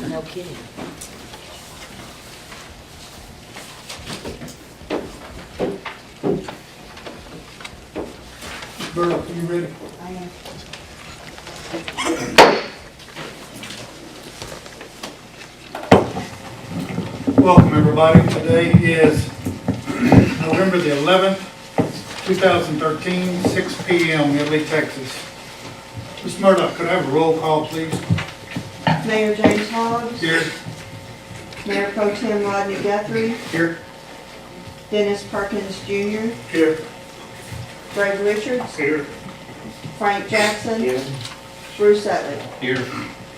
No kidding. Burl, are you ready? I am. Welcome, everybody. Today is November the 11th, 2013, 6 p.m. Italy, Texas. Ms. Murdoch, could I have a roll call, please? Mayor James Hobbs. Here. Mayor Pro Tem Rodney Guthrie. Here. Dennis Perkins Jr. Here. Greg Richards. Here. Frank Jackson. Bruce Utley. Here.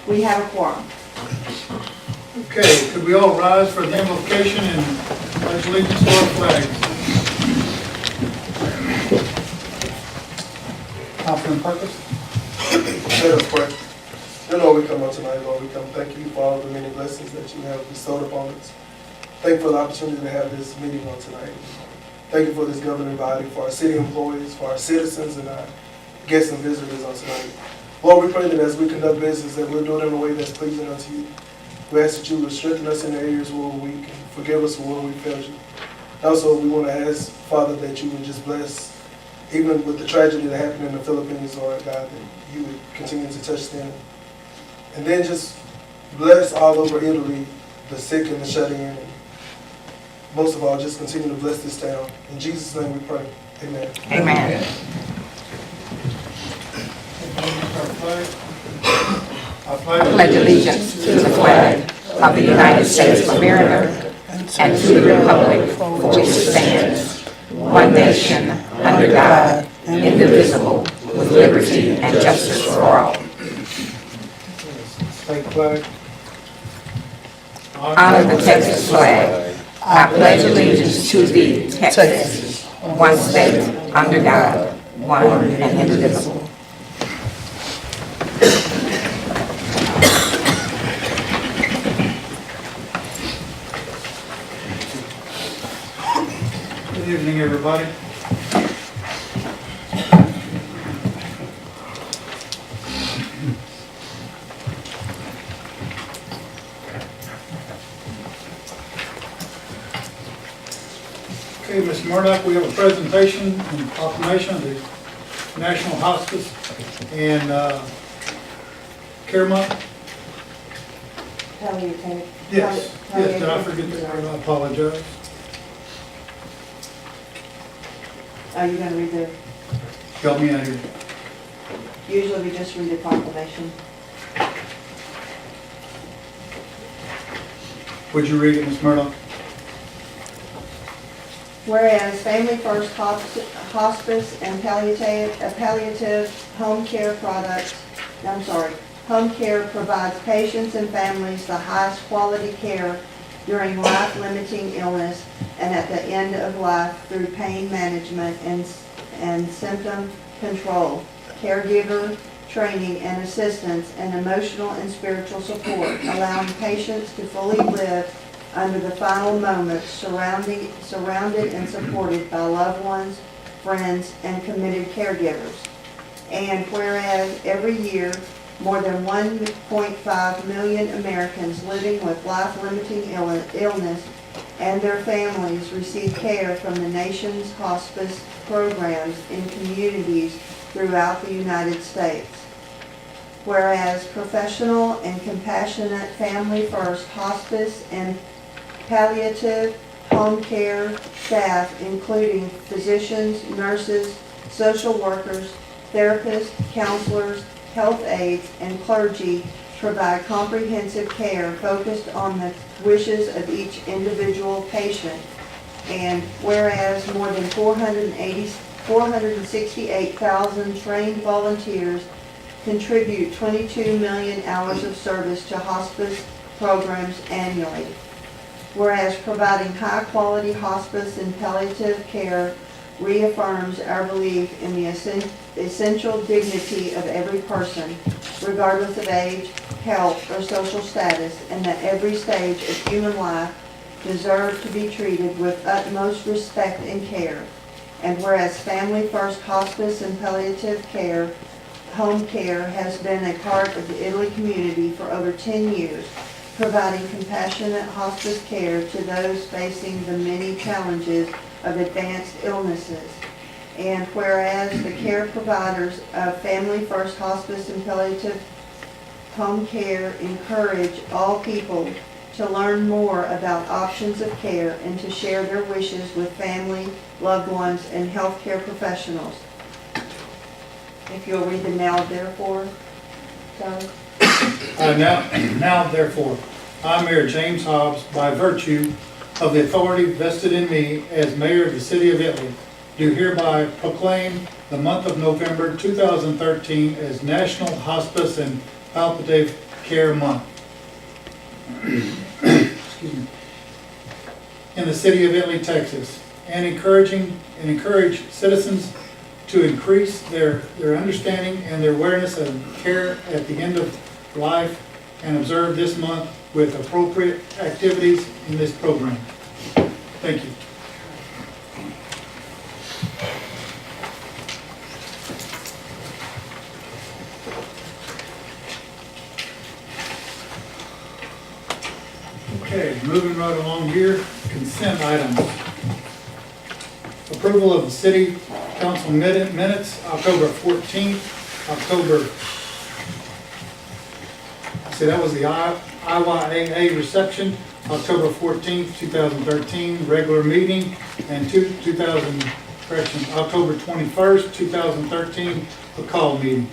We have a quorum. Okay, could we all rise for the invocation and pledge allegiance to our flag? Councilman Perkins? Let us pray. Dear Lord, we come out tonight, Lord. We come thank you for all the many blessings that you have bestowed upon us. Thank you for the opportunity to have this meeting on tonight. Thank you for this governing body, for our city employees, for our citizens, and our guests and visitors on tonight. Lord, we pray that as we conduct business, that we'll do it in a way that's pleasing unto you. We ask that you would strengthen us in the areas where we're weak and forgive us for where we failed you. Also, we want to ask, Father, that you would just bless, even with the tragedy that happened in the Philippines, Lord God, that you would continue to touch them. And then just bless all over Italy, the sick and the shut in. And most of all, just continue to bless this town. In Jesus' name we pray. Amen. Amen. I pledge Pledge allegiance to the flag of the United States of America and to the republic for which it stands, one nation, under God, indivisible, with liberty and justice for all. State flag. Honor the Texas flag. I pledge allegiance to thee, Texas, one state, under God, one and indivisible. Good evening, everybody. Okay, Ms. Murdoch, we have a presentation and proclamation of the National Hospice and Care Month. Palliative. Yes, yes, did I forget that word? I apologize. Are you going to read the, Help me out here. usually we just read the proclamation. Would you read it, Ms. Murdoch? Whereas Family First Hospice and palliative home care home care provides patients and families the highest quality care during life-limiting illness and at the end of life through pain management and symptom control, caregiver training and assistance, and emotional and spiritual support, allowing patients to fully live under the final moments surrounded and supported by loved ones, friends, and committed caregivers. And whereas every year, more than 1.5 million Americans living with life-limiting illness and their families receive care from the nation's hospice programs in communities throughout the United States. Whereas professional and compassionate family first hospice and palliative home care staff, including physicians, nurses, social workers, therapists, counselors, health aides, and clergy, provide comprehensive care focused on the wishes of each individual patient. And whereas more than 468,000 trained volunteers contribute 22 million hours of service to hospice programs annually. Whereas providing high-quality hospice and palliative care reaffirms our belief in the essential dignity of every person, regardless of age, health, or social status, and that every stage of human life deserves to be treated with utmost respect and care. And whereas Family First Hospice and Palliative Care Home Care has been a part of the Italy community for over 10 years, providing compassionate hospice care to those facing the many challenges of advanced illnesses. And whereas the care providers of Family First Hospice and Palliative Home Care encourage all people to learn more about options of care and to share their wishes with family, loved ones, and healthcare professionals. If you'll read the now therefore, Doug. Now therefore, I, Mayor James Hobbs, by virtue of the authority vested in me as mayor of the city of Italy, do hereby proclaim the month of November 2013 as National Hospice and Palliative Care Month. Excuse me. In the city of Italy, Texas, and encourage citizens to increase their understanding and their awareness of care at the end of life, and observe this month with appropriate activities in this program. Thank you. Okay, moving right along here, consent items. Approval of the city council minutes, October 14th, see, that was the IYAA reception, October 14th, 2013, regular meeting, and October 21st, 2013, a call meeting.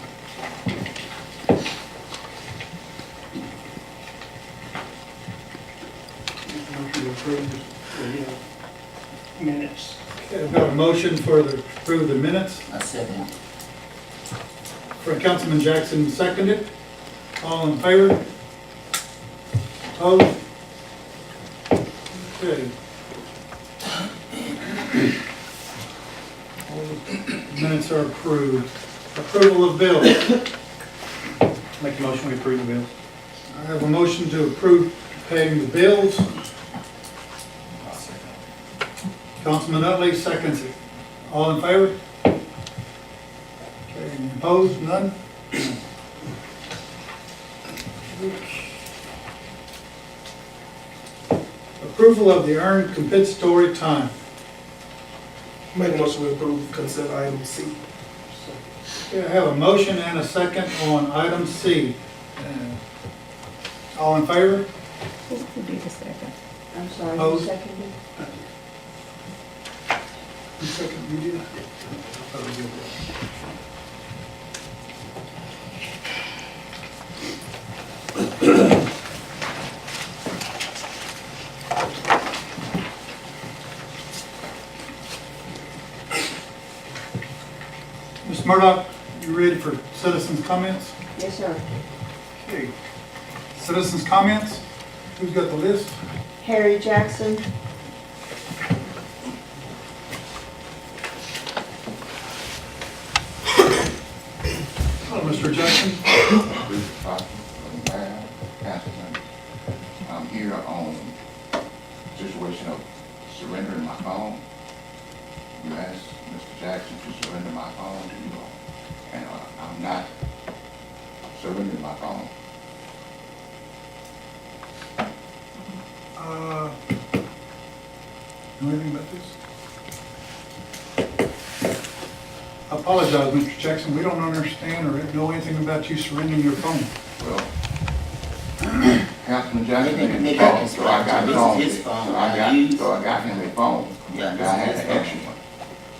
Minutes. Okay, I've got a motion for the approve the minutes. I second. For Councilman Jackson, seconded. All in favor? Opposed? Okay. All the minutes are approved. Approval of bills. Make a motion, we approve the bills. I have a motion to approve paying the bills. Councilman Utley seconds it. All in favor? Okay, any opposed? None? Approval of the earned compensatory time. Make a motion to approve consent item C. Okay, I have a motion and a second on item C. All in favor? Who did the second? I'm sorry, who Opposed? seconded? You second, you did? I thought we did that. Ms. Murdoch, you ready for citizens' comments? Yes, sir. Okay. Citizens' comments? Who's got the list? Harry Jackson. Hello, Mr. Jackson. I'm here on situation of surrendering my phone. You asked Mr. Jackson to surrender my phone to you all, and I'm not surrendering my phone. Know anything about this? apologize, Mr. Jackson, we don't understand or know anything about you surrendering your phone. Well, Councilman Jackson They didn't got phone, his so I got phone. phone. This is his phone. So I got him a phone. Yeah, I had this is an his extra phone. one.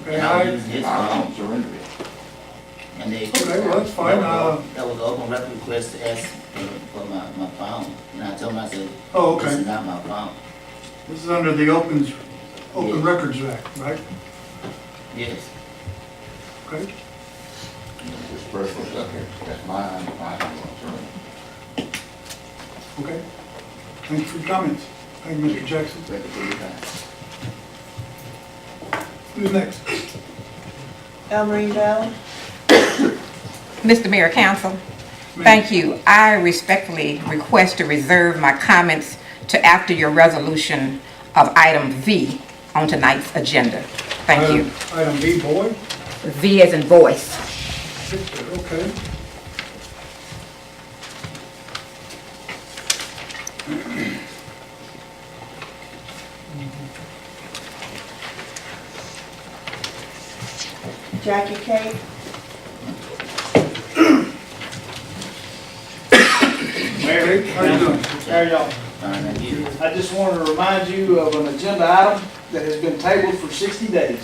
Okay, And I was using his I phone. don't surrender it. And they. Okay, well, that's fine. That was an open record request to ask for my phone. And I told him, I said, Oh, this is okay. not my phone. This is under the Open Yeah. Records Act, right? Yes. Okay. This personal stuff here, that's mine, I don't surrender. Okay. Thank you for your comments. Thank you, Mr. Jackson. Thank you for your time. Who's next? Elmerine Bell? Mr. Mayor, Council, thank you. I respectfully request to reserve my comments to after your resolution of item V on tonight's agenda. Thank you. Item B, boy. V as in voice. Okay. Jackie Kate? Mayor, How you doing? how are y'all? Fine, and you. I just want to remind you of an agenda item that has been tabled for 60 days.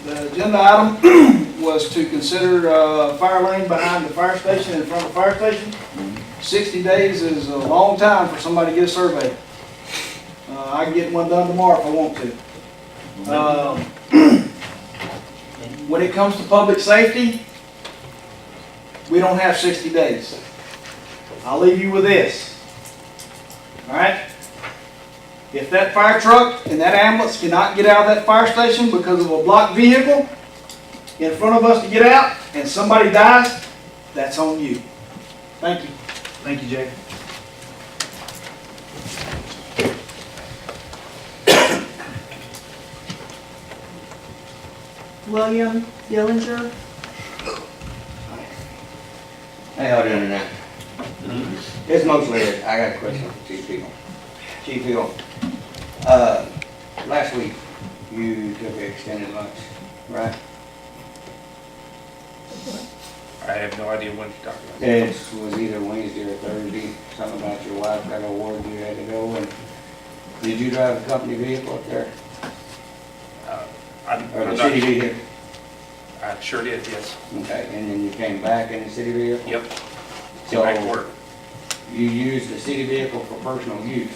The agenda item was to consider fire lane behind the fire station, in front of the fire station. 60 days is a long time for somebody to get a survey. I can get one done tomorrow if I want to. When it comes to public safety, we don't have 60 days. I'll leave you with this. All right? If that fire truck and that ambulance cannot get out of that fire station because of a blocked vehicle in front of us to get out and somebody dies, that's on you. Thank you. Thank you, Jay. William Dillinger? How y'all doing tonight? It's mostly, I got a question for Chief Hill. Chief Hill, last week, you took an extended lunch, right? I have no idea what you're talking about. It was either Wednesday or Thursday, something about your wife got an award, you had to go, and did you drive a company vehicle up there? Or the I'm city not, vehicle? I sure did, yes. Okay, and then you came back in the city vehicle? Yep. Get back to So, work. you used the city vehicle for personal use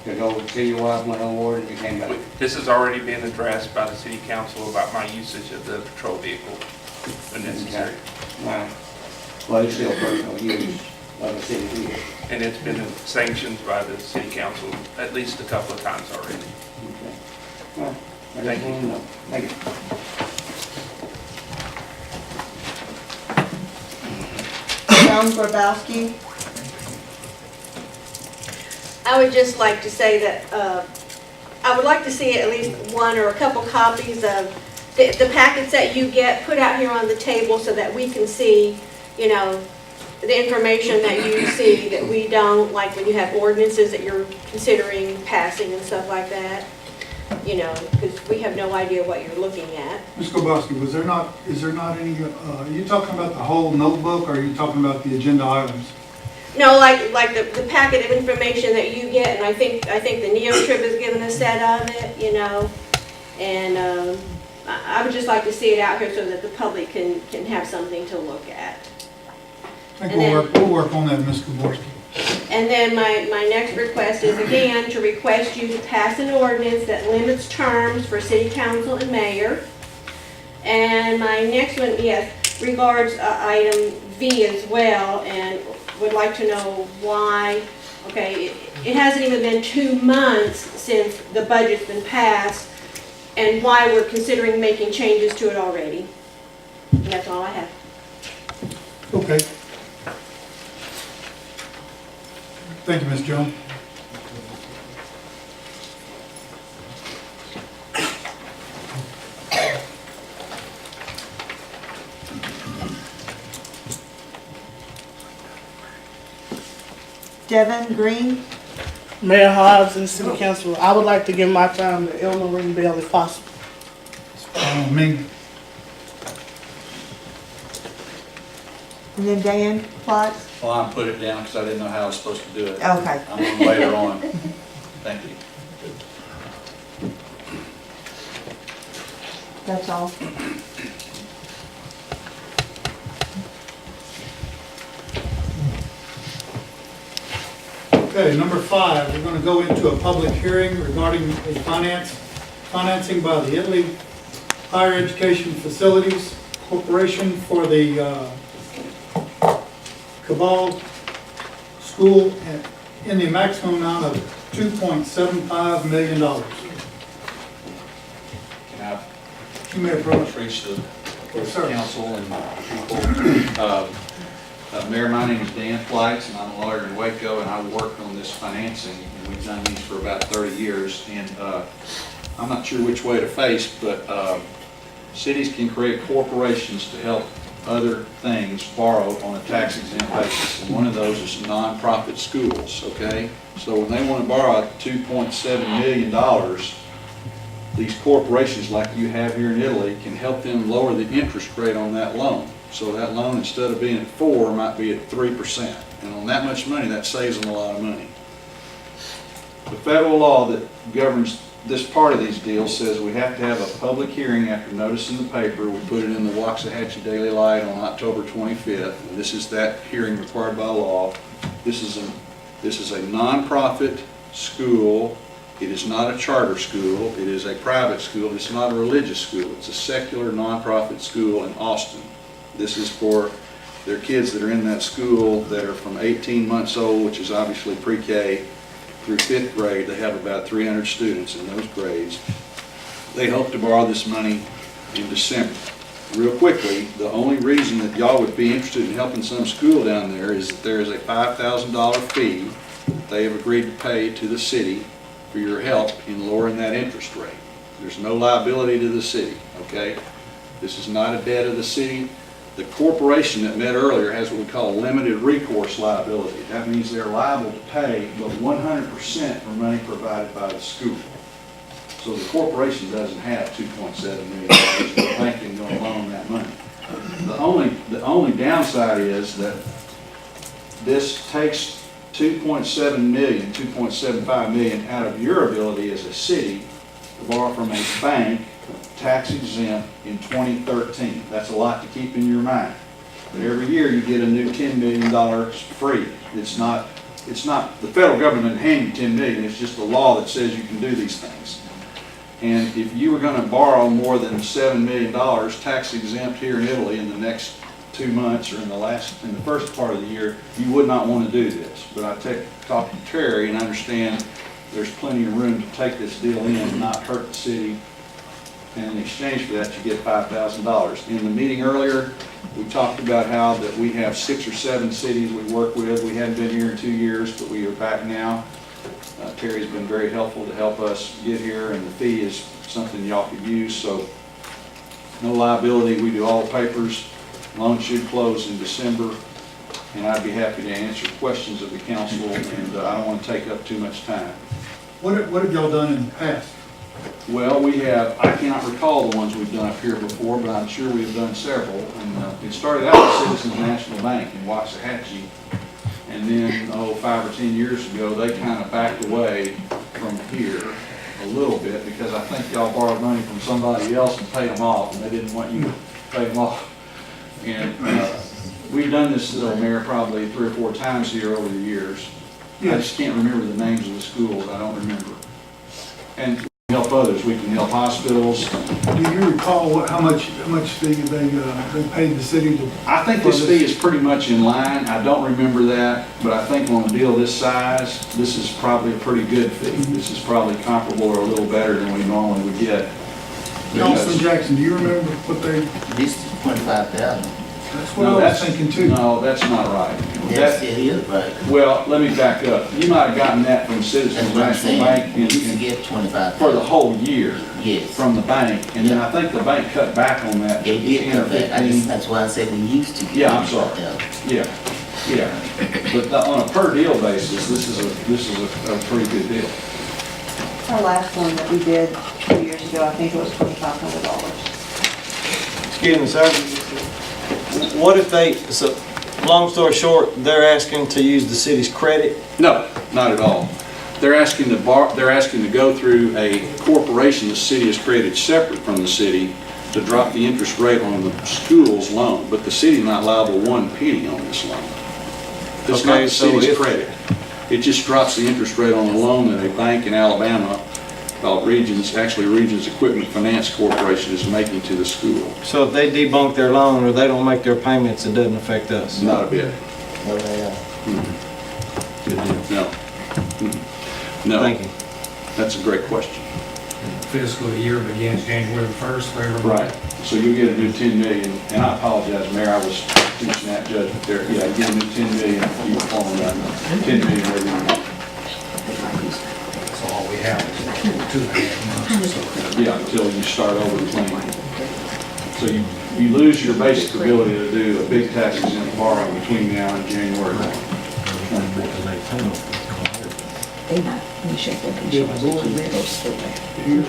to go see your wife, went on award, and you came back? This has already been addressed by the city council about my usage of the patrol vehicle when necessary. Right. Well, it's still personal use of a city vehicle. And it's been sanctioned by the city council at least a couple of times already. Okay. Well, I Thank just you. want to know. Thank you. Joan Grabowski? I would just like to say that I would like to see at least one or a couple copies of the packets that you get put out here on the table so that we can see, you know, the information that you see that we don't, like when you have ordinances that you're considering passing and stuff like that, you know, because we have no idea what you're looking at. Ms. Kowalski, is there not any, are you talking about the whole notebook, or are you talking about the agenda items? No, like the packet of information that you get, and I think the Neotribune has given a set of it, you know, and I would just like to see it out here so that the public can have something to look at. I think we'll work on that, Ms. Kowalski. And then my next request is again to request you to pass an ordinance that limits terms for city council and mayor. And my next one, yes, regards item V as well, and would like to know why, okay, it hasn't even been 2 months since the budget's been passed, and why we're considering making changes to it already. And that's all I have. Okay. Thank you, Ms. Jones. Devin Green? Mayor Hobbs and City Council, I would like to give my time to Elmerine Bell if possible. Me. And then Dan Plotz? Well, I put it down because I didn't know how I was supposed to do it. Okay. I'm on later on. Thank you. That's all. Okay, number 5, we're gonna go into a public hearing regarding a financing by the Italy Higher Education Facilities Corporation for the Cabal School in the maximum amount of $2.75 million. Can I You may approach. reach the Yes, sir. council and people? Mayor, my name is Dan Flights, and I'm a lawyer in Waco, and I worked on this financing, and we've done these for about 30 years. And I'm not sure which way to face, but cities can create corporations to help other things borrow on a tax exempt basis. And one of those is nonprofit schools, okay? So when they want to borrow $2.7 million, these corporations like you have here in Italy can help them lower the interest rate on that loan. So that loan, instead of being at 4, might be at 3%. And on that much money, that saves them a lot of money. The federal law that governs this part of these deals says we have to have a public hearing after notice in the paper. We put it in the Waxahachie Daily Light on October 25th. And this is that hearing required by law. This is a nonprofit school. It is not a charter school. It is a private school. It's not a religious school. It's a secular nonprofit school in Austin. This is for their kids that are in that school that are from 18 months old, which is obviously pre-K, through 5th grade. They have about 300 students in those grades. They hope to borrow this money in December. Real quickly, the only reason that y'all would be interested in helping some school down there is that there is a $5,000 fee that they have agreed to pay to the city for your help in lowering that interest rate. There's no liability to the city, okay? This is not a debt of the city. The corporation that met earlier has what we call limited recourse liability. That means they're liable to pay, but 100% for money provided by the school. So the corporation doesn't have $2.7 million. The bank can go loan that money. The only downside is that this takes $2.7 million, $2.75 million out of your ability as a city to borrow from a bank tax exempt in 2013. That's a lot to keep in your mind. But every year you get a new $10 million free. It's not the federal government doesn't hand you $10 million. It's just a law that says you can do these things. And if you were going to borrow more than $7 million tax exempt here in Italy in the next 2 months or in the first part of the year, you would not want to do this. But I talked to Terry and understand there's plenty of room to take this deal in and not hurt the city. And in exchange for that, you get $5,000. In the meeting earlier, we talked about how that we have 6 or 7 cities we work with. We hadn't been here in 2 years, but we are back now. Terry's been very helpful to help us get here, and the fee is something y'all could use. So no liability. We do all papers. Loan should close in December, and I'd be happy to answer questions of the council, and I don't want to take up too much time. What have y'all done in the past? Well, I cannot recall the ones we've done up here before, but I'm sure we've done several. And it started out with Citizens National Bank in Waxahachie, and then, 5 or 10 years ago, they kind of backed away from here a little bit because I think y'all borrowed money from somebody else and paid them off, and they didn't want you to pay them off. And we've done this, Mayor, probably 3 or 4 times here over the years. I just can't remember the names of the schools. I don't remember. And help others. We can help hospitals. Do you recall how much fee they paid the city to? I think this fee is pretty much in line. I don't remember that, but I think on a deal this size, this is probably a pretty good fee. This is probably comparable or a little better than we normally would get. Councilman Jackson, do you remember what they? This is 25,000. That's what I was thinking too. No, that's not right. Yes, it is right. Well, let me back up. You might have gotten that from Citizens That's what I'm National saying. Bank We used to get 25,000. for the whole year Yes. from the bank, and then I think the bank cut back on that. They did 10 or cut back. 15. That's why I said we used to get. Yeah, I'm sorry. 25,000. Yeah. But on a per deal basis, this is a pretty good deal. Our last one that we did 2 years ago, I think it was $2,500. Excuse me, sir. What if they, so long story short, they're asking to use the city's credit. No, not at all. They're asking to go through a corporation the city has created separate from the city to drop the interest rate on the school's loan, but the city's not liable one penny on this loan. It's not Okay, the so city's if- credit. It just drops the interest rate on the loan that a bank in Alabama called Regions Equipment Finance Corporation is making to the school. So if they debunk their loan or they don't make their payments, it doesn't affect us. Not a bit. No, they are. Good deal. No. No. Thank you. That's a great question. Fiscal year begins January 1st for everybody. Right. So you get a new 10 million, and I apologize, Mayor, I was too snap judgment there. Yeah, you get a new 10 million if you were following that. 10 million every year. So all we have is 2.5 months or so. Yeah, until you start over the plan. So you lose your basic ability to do a big tax exempt borrowing between now and January 1. They not, when you shake their insurance, they go still there. Did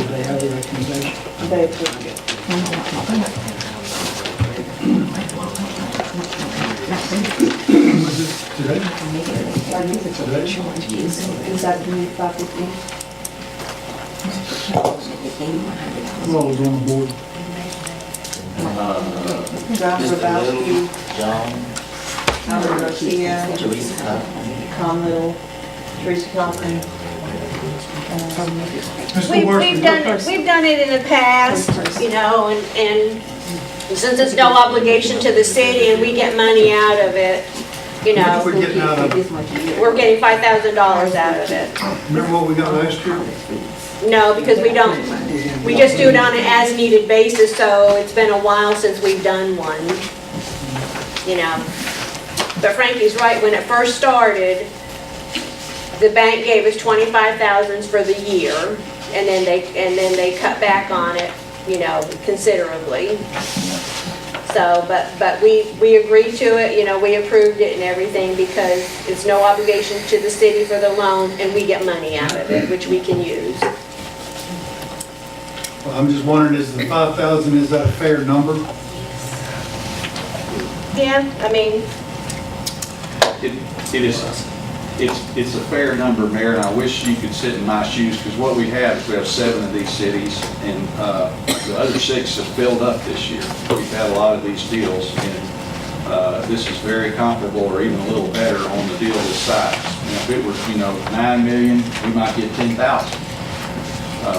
they have a recommendation? They approved it. Today? Is that the new 515? Who all was on the board? John Mr. Little, Grabowski, John, Howard Garcia, Teresa Cochran. Con Little, Teresa Cochran. We've done it in the past, you know, and since it's no obligation to the city and we get money out of it, you How much we know, getting out of it? we're getting $5,000 out of it. Remember what we got last year? No, because we just do it on an as-needed basis, so it's been a while since we've done one, you know. But Frankie's right, when it first started, the bank gave us $25,000 for the year, and then they cut back on it, you know, considerably. So, but we agreed to it, you know, we approved it and everything because it's no obligation to the city for the loan, and we get money out of it, which we can use. Well, I'm just wondering, is the 5,000, is that a fair number? Yeah, I mean, It is, it's a fair number, Mayor, and I wish you could sit in my shoes, because what we have is we have 7 of these cities, and the other 6 have filled up this year. We've had a lot of these deals, and this is very comparable or even a little better on the deal this size. And if it was, 9 million, we might get 10,000.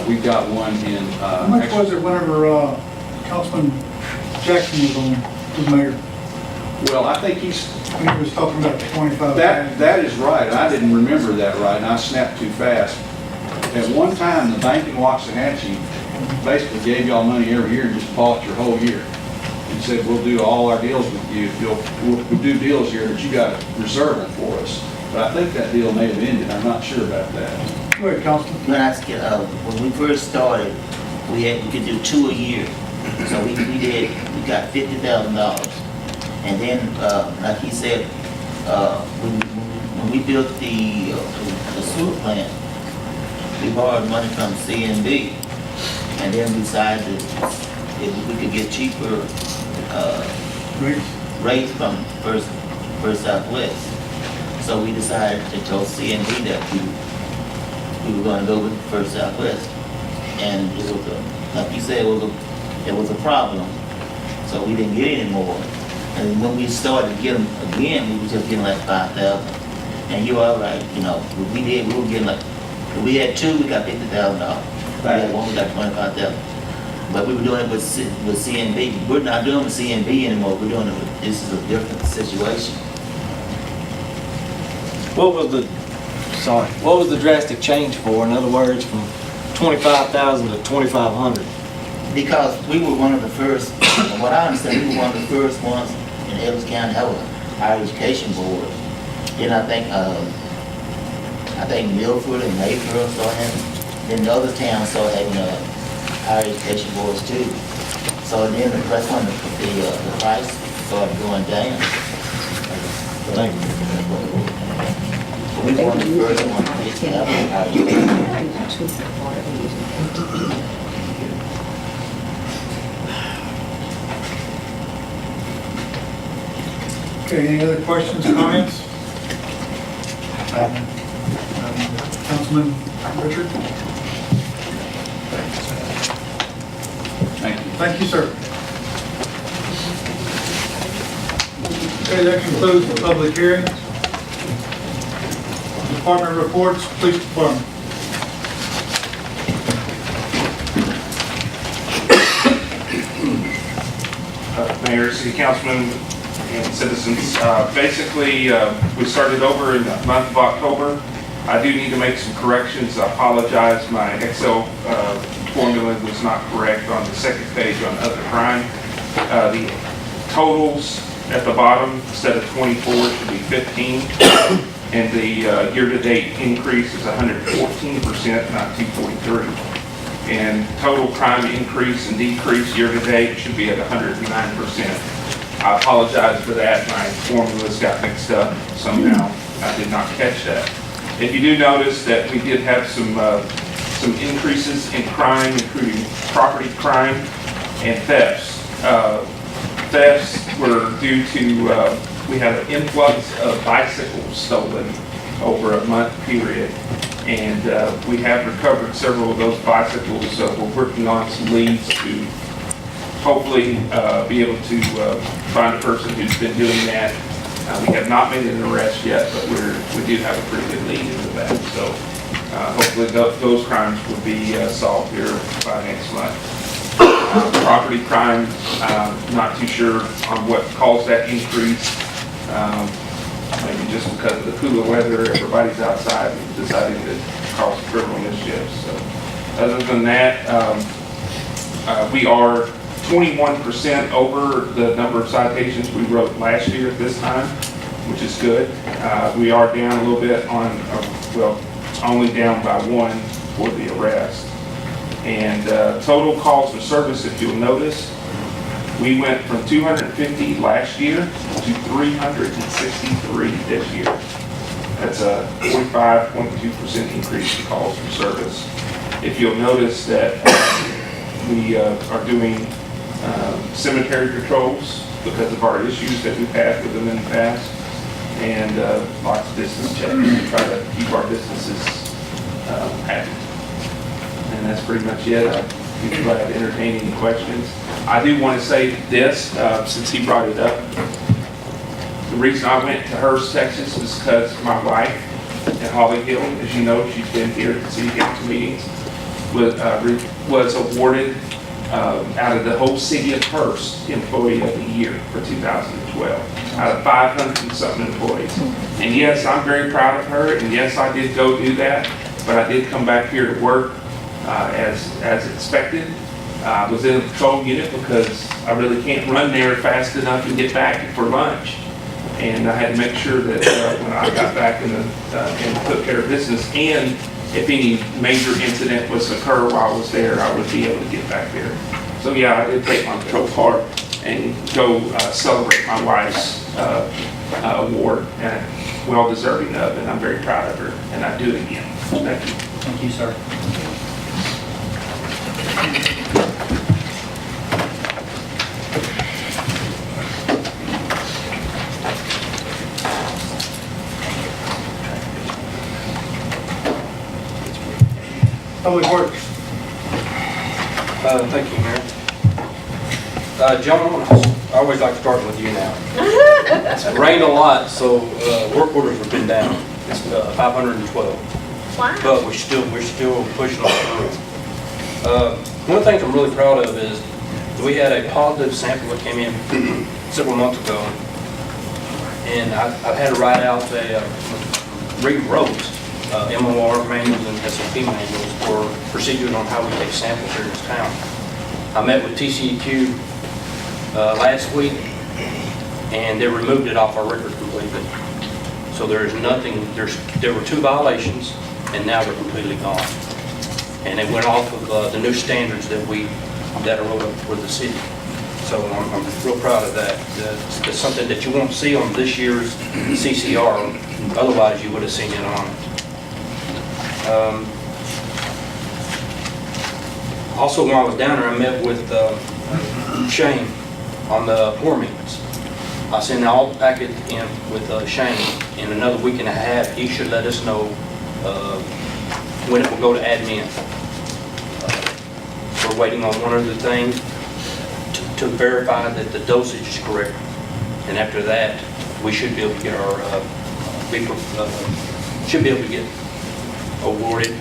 We've got one in. How much was it whenever Councilman Jackson was mayor? Well, I think he was talking about 25,000. That is right, and I didn't remember that right, and I snapped too fast. At one time, the bank in Waxahachie basically gave y'all money every year and just bought your whole year. And said, we'll do all our deals with you, we'll do deals here, but you got to reserve them for us. But I think that deal may have ended, I'm not sure about that. Go ahead, Councilman. When we first started, we could do 2 a year. So we got $50,000. And then, like he said, when we built the sewer plant, we borrowed money from CNB, and then we decided if we could get cheaper rates from First Southwest. So we decided to tell CNB that we were going to go with First Southwest, and it was like you said, it was a problem. So we didn't get any more. And when we started to get them again, we were just getting like 5,000. And you are right, we were getting like, if we had 2, we got $50,000. If we had 1, we got 25,000. But we were doing it with CNB. We're not doing it with CNB anymore. We're doing it with, this is a different situation. What was the drastic change for? In other words, from 25,000 to 2,500? Because we were one of the first, what I understand, we were one of the first ones in Ellis County to have a higher education board. Then I think Milford and Mayfield started having, then the other towns started having higher education boards too. So then that's when the price started going down. Thank you. We were one of the first ones to have a higher education. Okay, any other questions, comments? Councilman Richard? Thank you. Thank you, sir. Okay, that concludes the public hearing. Department reports, police department. Mayor, city councilman, and citizens. Basically, we started over in the month of October. I do need to make some corrections. I apologize. My Excel formula was not correct on the second page on other crime. The totals at the bottom, instead of 24, should be 15. And the year-to-date increase is 114%, not 243. And total crime increase and decrease year-to-date should be at 109%. I apologize for that. My formulas got mixed up somehow. I did not catch that. If you do notice that we did have some increases in crime, including property crime and thefts. Thefts were due to, we had an influx of bicycles stolen over a month period. And we have recovered several of those bicycles. We're working on some leads to hopefully be able to find a person who's been doing that. We have not made an arrest yet, but we do have a pretty good lead into that. So hopefully those crimes will be solved here by next month. Property crime, not too sure on what caused that increase. Maybe just because of the cooler weather, everybody's outside and deciding to cause criminal mischief. So other than that, we are 21% over the number of citations we wrote last year at this time, which is good. We are down a little bit on, well, only down by one for the arrest. And total calls for service, if you'll notice, we went from 250 last year to 363 this year. That's a 45.2% increase in calls for service. If you'll notice that we are doing cemetery patrols because of our issues that we've had with them in the past, and lots of distance checks to try to keep our businesses happy. And that's pretty much it. I'd be glad to entertain any questions. I do want to say this, since he brought it up. The reason I went to Hearst, Texas was because my wife in Holly Hill, as you know, she's been here at the city council meetings, was awarded out of the whole city of Hearst Employee of the Year for 2012, out of 500 and something employees. And yes, I'm very proud of her, and yes, I did go do that, but I did come back here to work as expected. I was in a patrol unit because I really can't run there fast enough and get back for lunch. And I had to make sure that when I got back and took care of business, and if any major incident was to occur while I was there, I would be able to get back there. So yeah, I did take my patrol car and go celebrate my wife's award, and well deserving of, and I'm very proud of her, and I do it again. Thank you. Thank you, sir. Public Works. Thank you, Mayor. John, I always like to start with you now. It's rained a lot, so work orders have been down. It's 512. Wow. But we're still pushing on through. One of the things I'm really proud of is we had a positive sample that came in several months ago, and I've had to write out rewrote MOR manuals and SOP manuals for procedures on how we take samples here in this town. I met with TCEQ last week, and they removed it off our record completely. So there is nothing. There were 2 violations, and now they're completely gone. And it went off of the new standards that are wrote up for the city. So I'm real proud of that. It's something that you won't see on this year's CCR. Otherwise, you would have seen it on it. Also, when I was down there, I met with Shane on the poor meetings. I'll send all the packet in with Shane. In another week and a half, he should let us know when it will go to admin. We're waiting on one other thing to verify that the dosage is correct. And after that, we should be able to get our, should be able to get awarded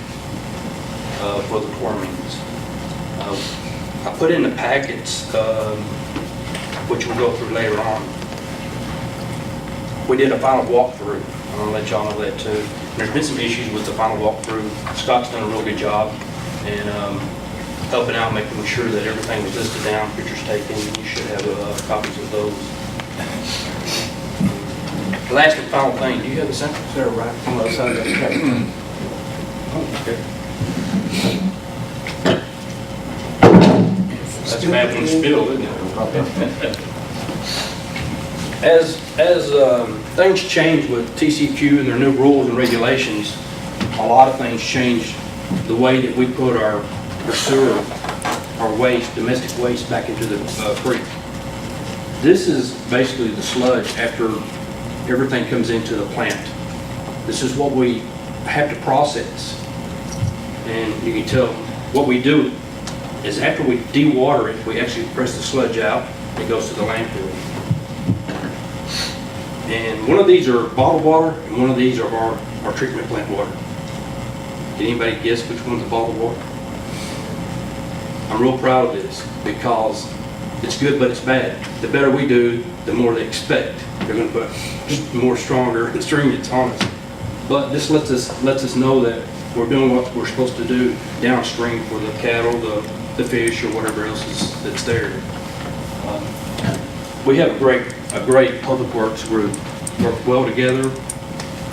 for the core meetings. I put in the packets, which we'll go through later on. We did a final walkthrough. I'm gonna let y'all know that too. And there's been some issues with the final walkthrough. Scott's done a real good job and helping out, making sure that everything was listed down, pictures taken. You should have copies of those. The last and final thing, do you have the sample? They're right on the other side of that paper. Oh, okay. That's a bad one to spill, isn't it? As things change with TCQ and their new rules and regulations, a lot of things change the way that we put our sewer, our waste, domestic waste back into the creek. This is basically the sludge after everything comes into the plant. This is what we have to process. And you can tell what we do is after we dewater it, we actually press the sludge out, and it goes to the landfill. And one of these are bottled water, and one of these are our treatment plant water. Can anybody guess which one's the bottled water? I'm real proud of this because it's good, but it's bad. The better we do, the more they expect. They're going to put more stronger stringents on us. But this lets us know that we're doing what we're supposed to do downstream for the cattle, the fish, or whatever else that's there. We have a great public works group work well together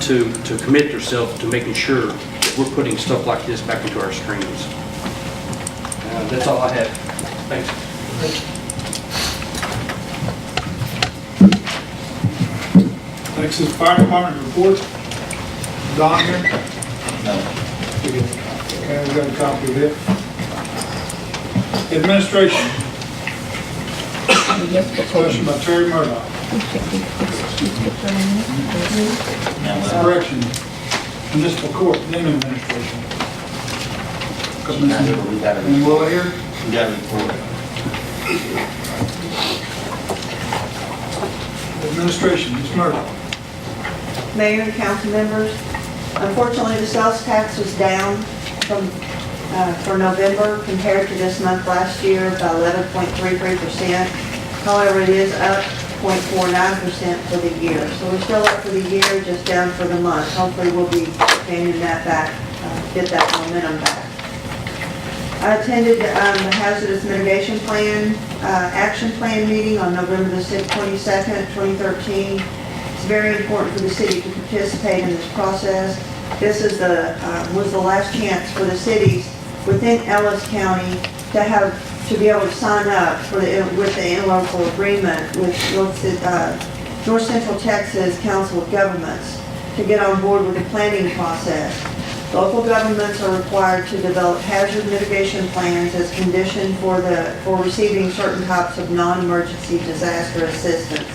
to commit themselves to making sure that we're putting stuff like this back into our streams. That's all I have. Thanks. Next is fire department report. Don here? No. Okay, we got a copy of it. Administration. Discussion by Terry Murdoch. Correction. Municipal court, then administration. We got Any a more here? report. Administration, Ms. Murdoch. Mayor and council members, unfortunately, the sales tax was down for November compared to this month last year by 11.33%. However, it is up 0.49% for the year. So we're still up for the year, just down for the month. Hopefully we'll be gaining that back, get that momentum back. I attended the Hazardous Mitigation Plan, Action Plan meeting on November the 22nd, 2013. It's very important for the city to participate in this process. This is was the last chance for the cities within Ellis County to be able to sign up with the interlocal agreement with North Central Texas Council of Governments to get on board with the planning process. Local governments are required to develop hazard mitigation plans as condition for receiving certain types of non-emergency disaster assistance.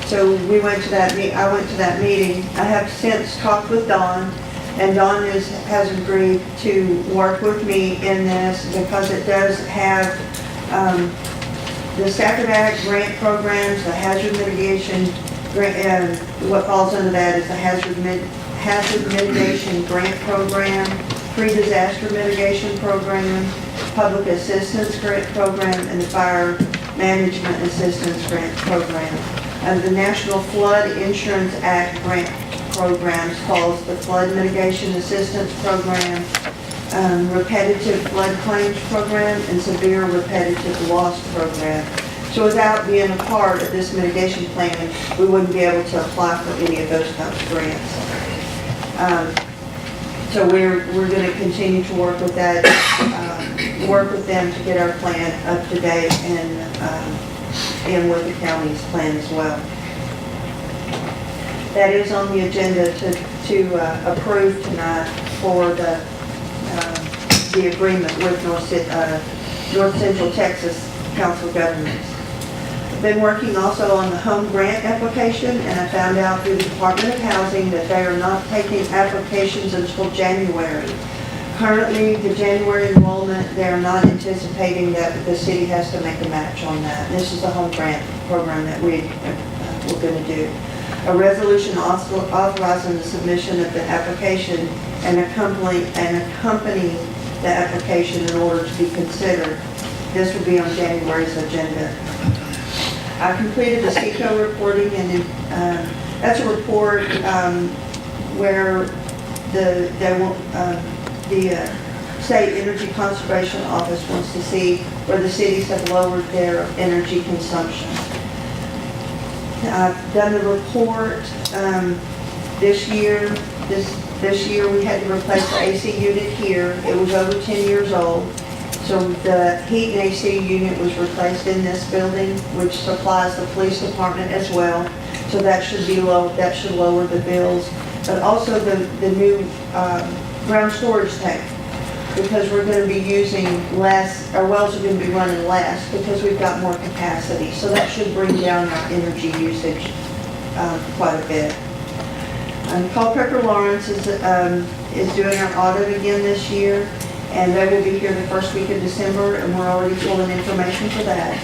So I went to that meeting. I have since talked with Don, and Don has agreed to work with me in this because it does have the Stafford Act grant programs, the hazard mitigation grant, and what falls under that is the hazard mitigation grant program, pre-disaster mitigation program, public assistance grant program, and the fire management assistance grant program. The National Flood Insurance Act grant programs falls the Flood Mitigation Assistance Program, Repetitive Flood Claims Program, and Severe Repetitive Loss Program. So without being a part of this mitigation plan, we wouldn't be able to apply for any of those types of grants. So we're going to continue to work with that, work with them to get our plan up to date and with the county's plan as well. That is on the agenda to approve tonight for the agreement with North Central Texas Council of Governments. Been working also on the home grant application, and I found out through the Department of Housing that they are not taking applications until January. Currently, the January enrollment, they're not anticipating that the city has to make a match on that. This is the home grant program that we're going to do. A resolution authorizing the submission of the application and accompanying the application in order to be considered. This will be on January's agenda. I completed the SECO reporting, and that's a report where the State Energy Conservation Office wants to see where the cities have lowered their energy consumption. I've done the report this year. This year we had to replace the AC unit here. It was over 10 years old. So the heat and AC unit was replaced in this building, which supplies the police department as well. So that should be low. That should lower the bills. But also the new ground storage tank, because we're going to be using less, our wells are going to be running less because we've got more capacity. So that should bring down our energy usage quite a bit. Culpeper Lawrence is doing our audit again this year, and they will be here the first week of December, and we're already pulling information for that.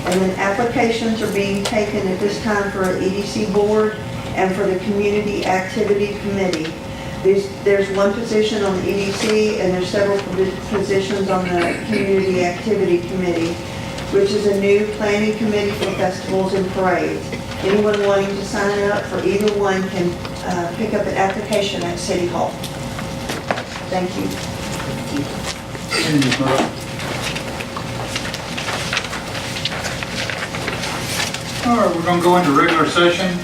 And then applications are being taken at this time for an EDC board and for the Community Activity Committee. There's one position on the EDC, and there's several positions on the Community Activity Committee, which is a new planning committee for festivals and parades. Anyone wanting to sign up for either one can pick up an application at City Hall. Thank you. All right, we're going to go into regular session.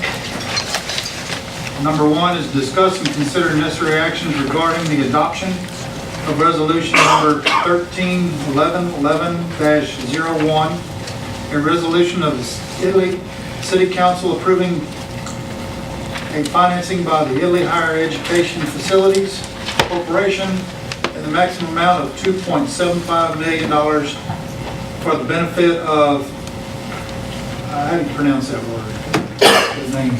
Number 1 is discuss and consider necessary actions regarding the adoption of resolution number 131111-01, a resolution of the Italy City Council approving a financing by the Italy Higher Education Facilities Corporation in the maximum amount of $2.75 million for the benefit of, how do you pronounce that word? His name?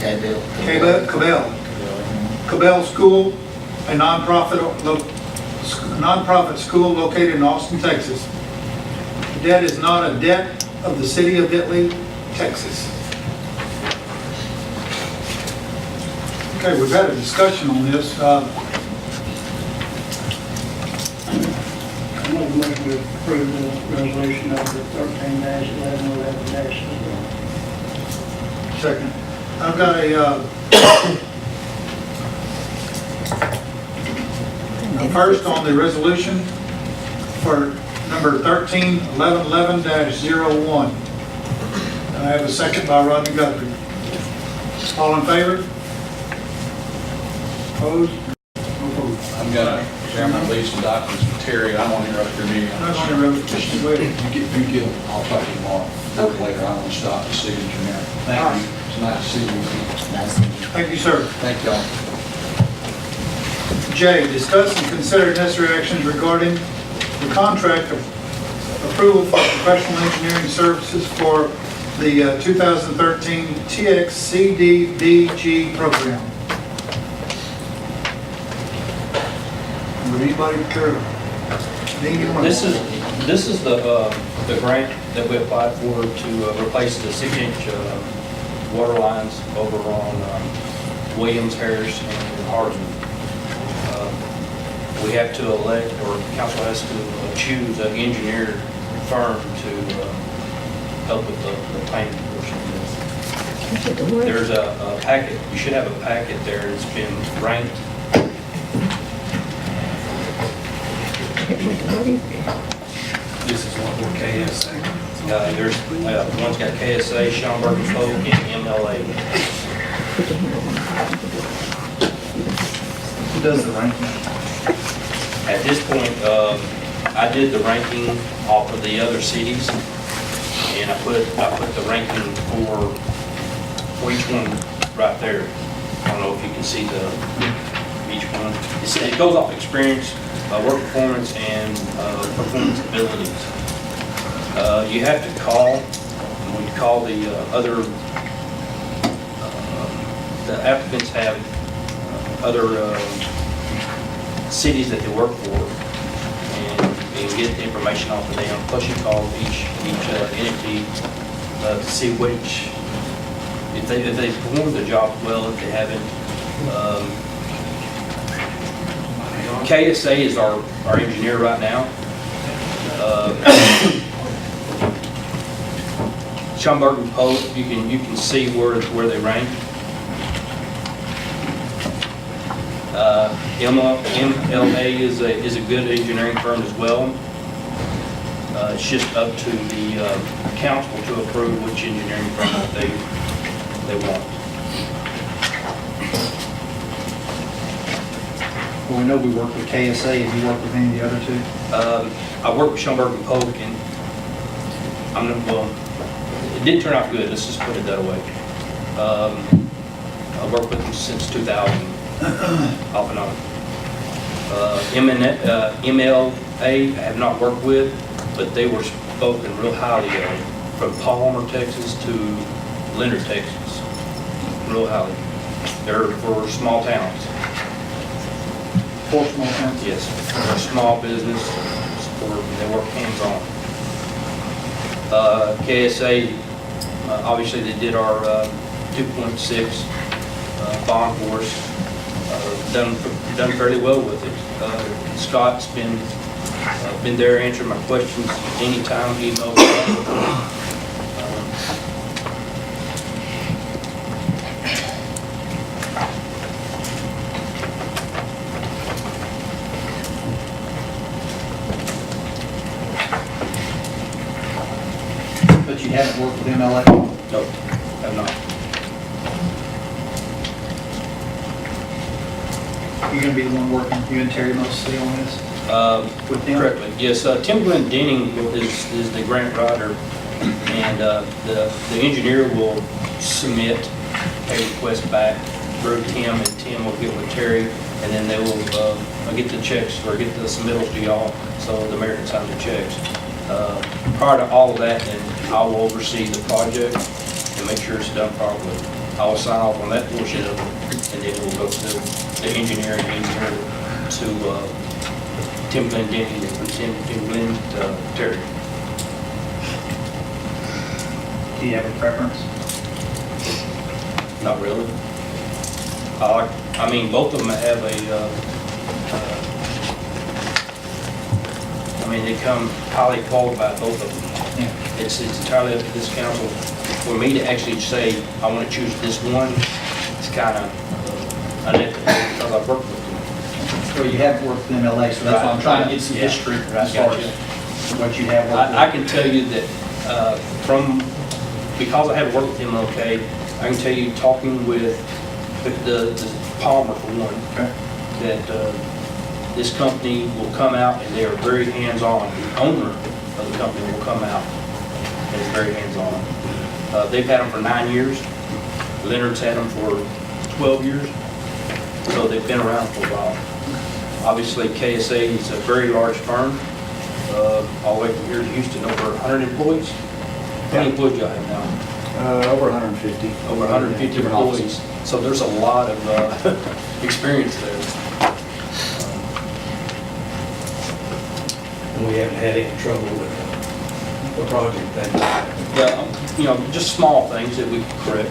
Cabell School, a nonprofit school located in Austin, Texas. The debt is not a debt of the city of Italy, Texas. Okay, we've had a discussion on this. I'm going to move to approve the resolution number 13-1111-01. Second. I've got a first on the resolution for number 131111-01. I have a second by Rodney Guthrie. All in favor? Opposed? I'm gonna share my leave some documents with Terry. I won't interrupt your meeting. I'm not going to interrupt. Just wait. You get them. I'll talk to you tomorrow. Later, I want to stop the signature now. Thank you. It's nice to see you. Thank you, sir. Thank y'all. J, discuss and consider necessary actions regarding the contract of approval for professional engineering services for the 2013 TXCDBG program. Would anybody care? This is the grant that we applied for to replace the 6-inch water lines over on Williams, Harris, and Harsman. We have to elect, or council has to choose an engineer firm to help with the planning portion of this. There's a packet, you should have a packet there, it's been ranked. This is one for KSA. There's one's got KSA, Schaumburg and Folk, and MLA. Who does the ranking? At this point, I did the ranking off of the other cities, and I put the ranking for each one right there. I don't know if you can see each one. It goes off experience, work performance, and performance abilities. You have to call When you call the other, the applicants have other cities that they work for, and get the information off of them. Plus you call each entity to see which, if they perform the job well, if they haven't. KSA is our engineer right now. Schomburg and Pope, you can see where they rank. MLA is a good engineering firm as well. It's just up to the council to approve which engineering firm that they want. Well, we know we work with KSA. Have you worked with any of the other two? I work with Schomburg and Polk, and it didn't turn out good. Let's just put it that way. I worked with them since 2000, off and on. MLA I have not worked with, but they were spoken real highly of, from Palmer, Texas to Leonard, Texas, real highly. They're for small towns. For small towns? Yes, they're a small business, they work hands-on. KSA, obviously they did our 2.6 bond for us. Done fairly well with it. Scott's been there answering my questions anytime he emails. But you haven't worked with MLA? No, have not. You're going to be the one working, you and Terry mostly on this? With them? Correctly, yes. Tim Glenn Denning is the grant writer, and the engineer will submit a request back through Tim, and Tim will get with Terry, and then they will get the checks or get the submittals to y'all, so the mayor can sign the checks. Prior to all of that, then I will oversee the project and make sure it's done properly. I will sign off on that portion of it, and then we'll go to the engineering to Tim Glenn Denny, and from Tim Glenn to Terry. Do you have a preference? Not really. I mean, both of them have they come highly qualified, both of them. Yeah. It's entirely up to this council. For me to actually say, I want to choose this one, it's kind of unethical because I've worked with them. Well, you haven't worked with MLA, so that's why I'm trying to get some Yeah. history as far as what you have worked with. I can tell you that because I haven't worked with MLK, I can tell you, talking with the Palmer for one, Okay. that this company will come out and they are very hands-on. The owner of the company will come out and is very hands-on. They've had them for 9 years. Leonard's had them for 12 years. So they've been around for a while. Obviously, KSA is a very large firm, all the way from here to Houston, over 100 employees. How many employees do y'all have now? Over 150. Over 150 Different employees. So there's a lot of experience there. We haven't had any trouble with the project then? Yeah, just small things that we can correct.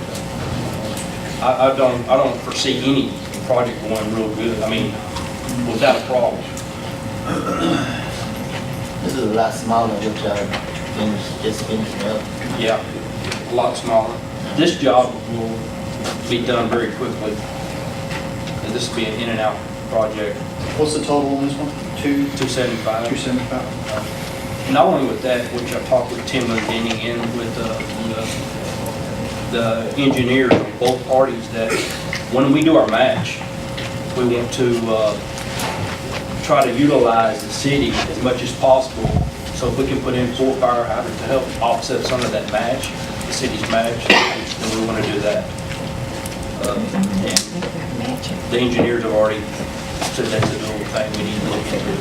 I don't foresee any project going real good. I mean, without a problem. This is a lot smaller than what y'all just finished up. Yeah, a lot smaller. This job will be done very quickly. And this will be an in and out project. What's the total on this one? 275. 275? Not only with that, which I talked with Tim Denning and with the engineers on both parties, that when we do our match, we want to try to utilize the city as much as possible. So if we can put in 4 fire hydrants to help offset some of that match, the city's match, then we want to do that. And the engineers have already said that's a little thing we need to look into.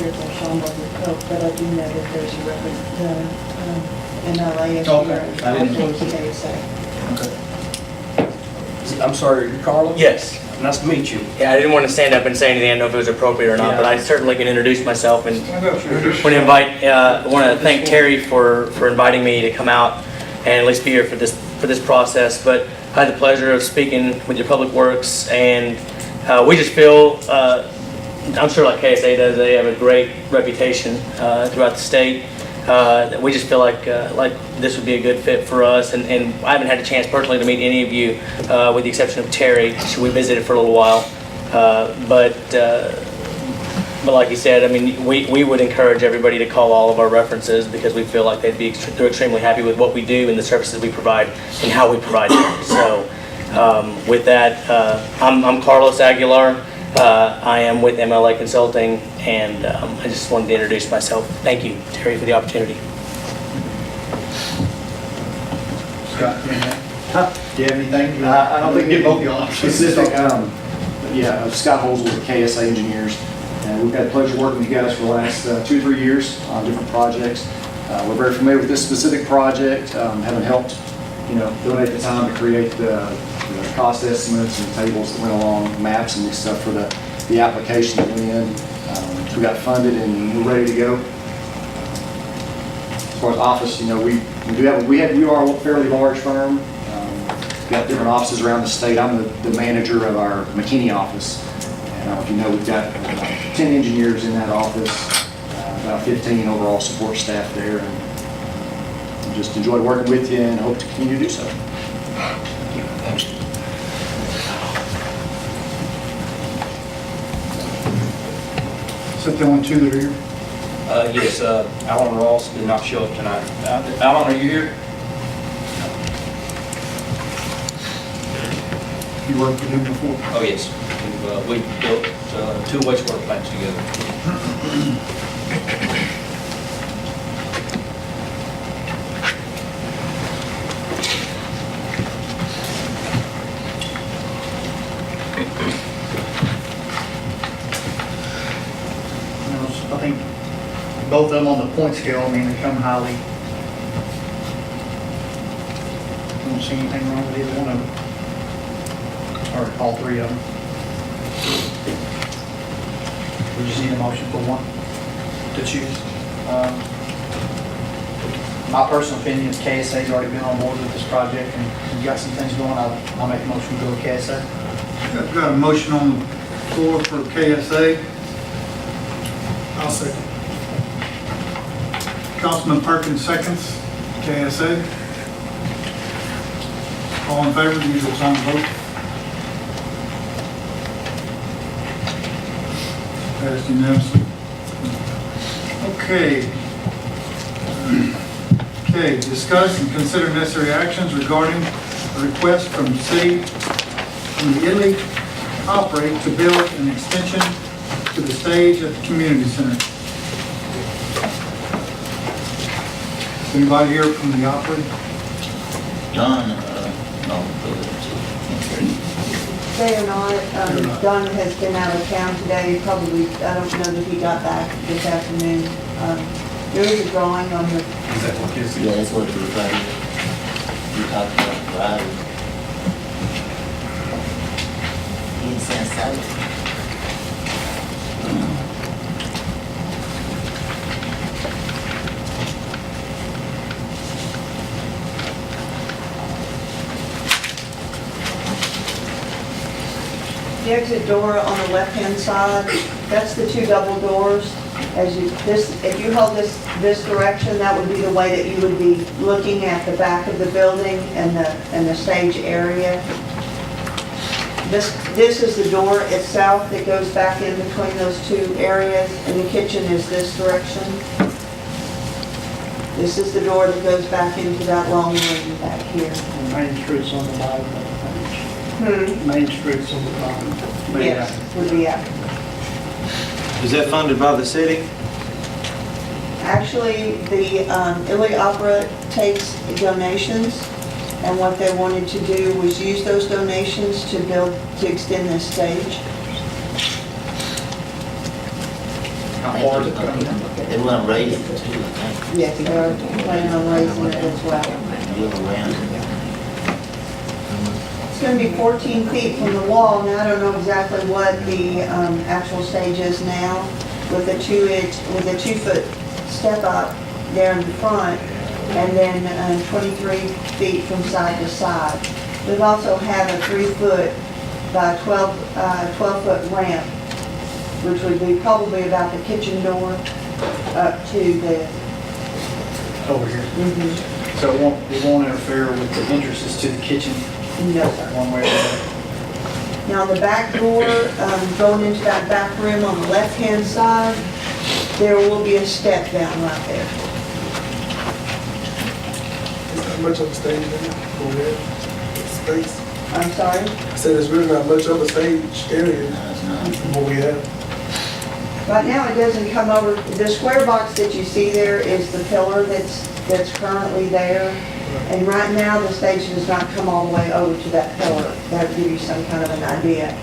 appears on Schaumburg with Coke, but I do know that there's a MLA Okay. here. I didn't- And KSA. I'm sorry, you're Carlos? Yes. Nice to meet you. Yeah, I didn't want to stand up and say anything. I didn't know if it was appropriate or not, but I certainly can introduce myself and want to thank Terry for inviting me to come out and at least be here for this process. But I had the pleasure of speaking with your Public Works, and we just feel, I'm sure like KSA does, they have a great reputation throughout the state. We just feel like this would be a good fit for us, and I haven't had a chance personally to meet any of you, with the exception of Terry. We visited for a little while, but like you said, I mean, we would encourage everybody to call all of our references because we feel like they're extremely happy with what we do and the services we provide and how we provide them. So with that, I'm Carlos Aguilar. I am with MLA Consulting, and I just wanted to introduce myself. Thank you, Terry, for the opportunity. Scott, do you have anything? I don't think we both y'all Specific, Scott Holzel with KSA Engineers. And we've had the pleasure of working with you guys for the last 2 or 3 years on different projects. We're very familiar with this specific project, having helped, donate the time to create the cost estimates and tables that went along, maps and stuff for the application that went in. We got funded and we're ready to go. As far as office, we are a fairly large firm. We've got different offices around the state. I'm the manager of our McKinney office. And if you know, we've got 10 engineers in that office, about 15 overall support staff there. And just enjoyed working with you and hope to continue to do so. Is that the only two that are here? Yes, Alan Ross did not show up tonight. Alan, are you here? You worked with him before? Oh, yes. We built 2 wastewater plants together. I think both of them on the point scale, they come highly. Don't see anything wrong with either one of them. Or all 3 of them. We just need a motion for one to choose. My personal opinion is KSA's already been on board with this project, and we've got some things going. I'll make a motion to go with KSA. Got a motion on the floor for KSA. I'll second. Councilman Perkins seconds, KSA. All in favor, use the sign vote. Passed unanimously. Okay. Okay, discuss and consider necessary actions regarding a request from the Italy Operate to build an extension to the stage at the community center. Anybody here from the Opry? Don, no, They are not, Don has been out of town today, probably, I don't know that he got back this afternoon. There is a drawing on the, yeah, that's what we talked about Friday. He didn't sound silent. the exit door on the left-hand side, that's the 2 double doors. If you held this direction, that would be the way that you would be looking at the back of the building and the stage area. This is the door itself that goes back in between those 2 areas, and the kitchen is this direction. This is the door that goes back into that long room back here. Main Street's on the bottom of the page. Main Street's on the bottom. Yes, would be out. Is that funded by the city? Actually, the Italy Opera takes donations, and what they wanted to do was use those donations to extend this stage. How far is it gonna be? They want to raise it too, I think. Yes, they're planning on raising it as well. Build around it. It's gonna be 14 feet from the wall. Now, I don't know exactly what the actual stage is now with a 2-foot step up there in the front, and then 23 feet from side to side. We've also have a 3-foot by 12-foot ramp, which would be probably about the kitchen door up to the, Over here. So it won't interfere with the entrances to the kitchen no, sir. one way or the other? Now, the back door, going into that back room on the left-hand side, there will be a step down right there. There's not much of a stage there, over there, space. I'm sorry? I said there's really not much of a stage area from what we have. Right now, it doesn't come over, the square box that you see there is the pillar that's currently there. And right now, the stage does not come all the way over to that pillar. That would give you some kind of an idea.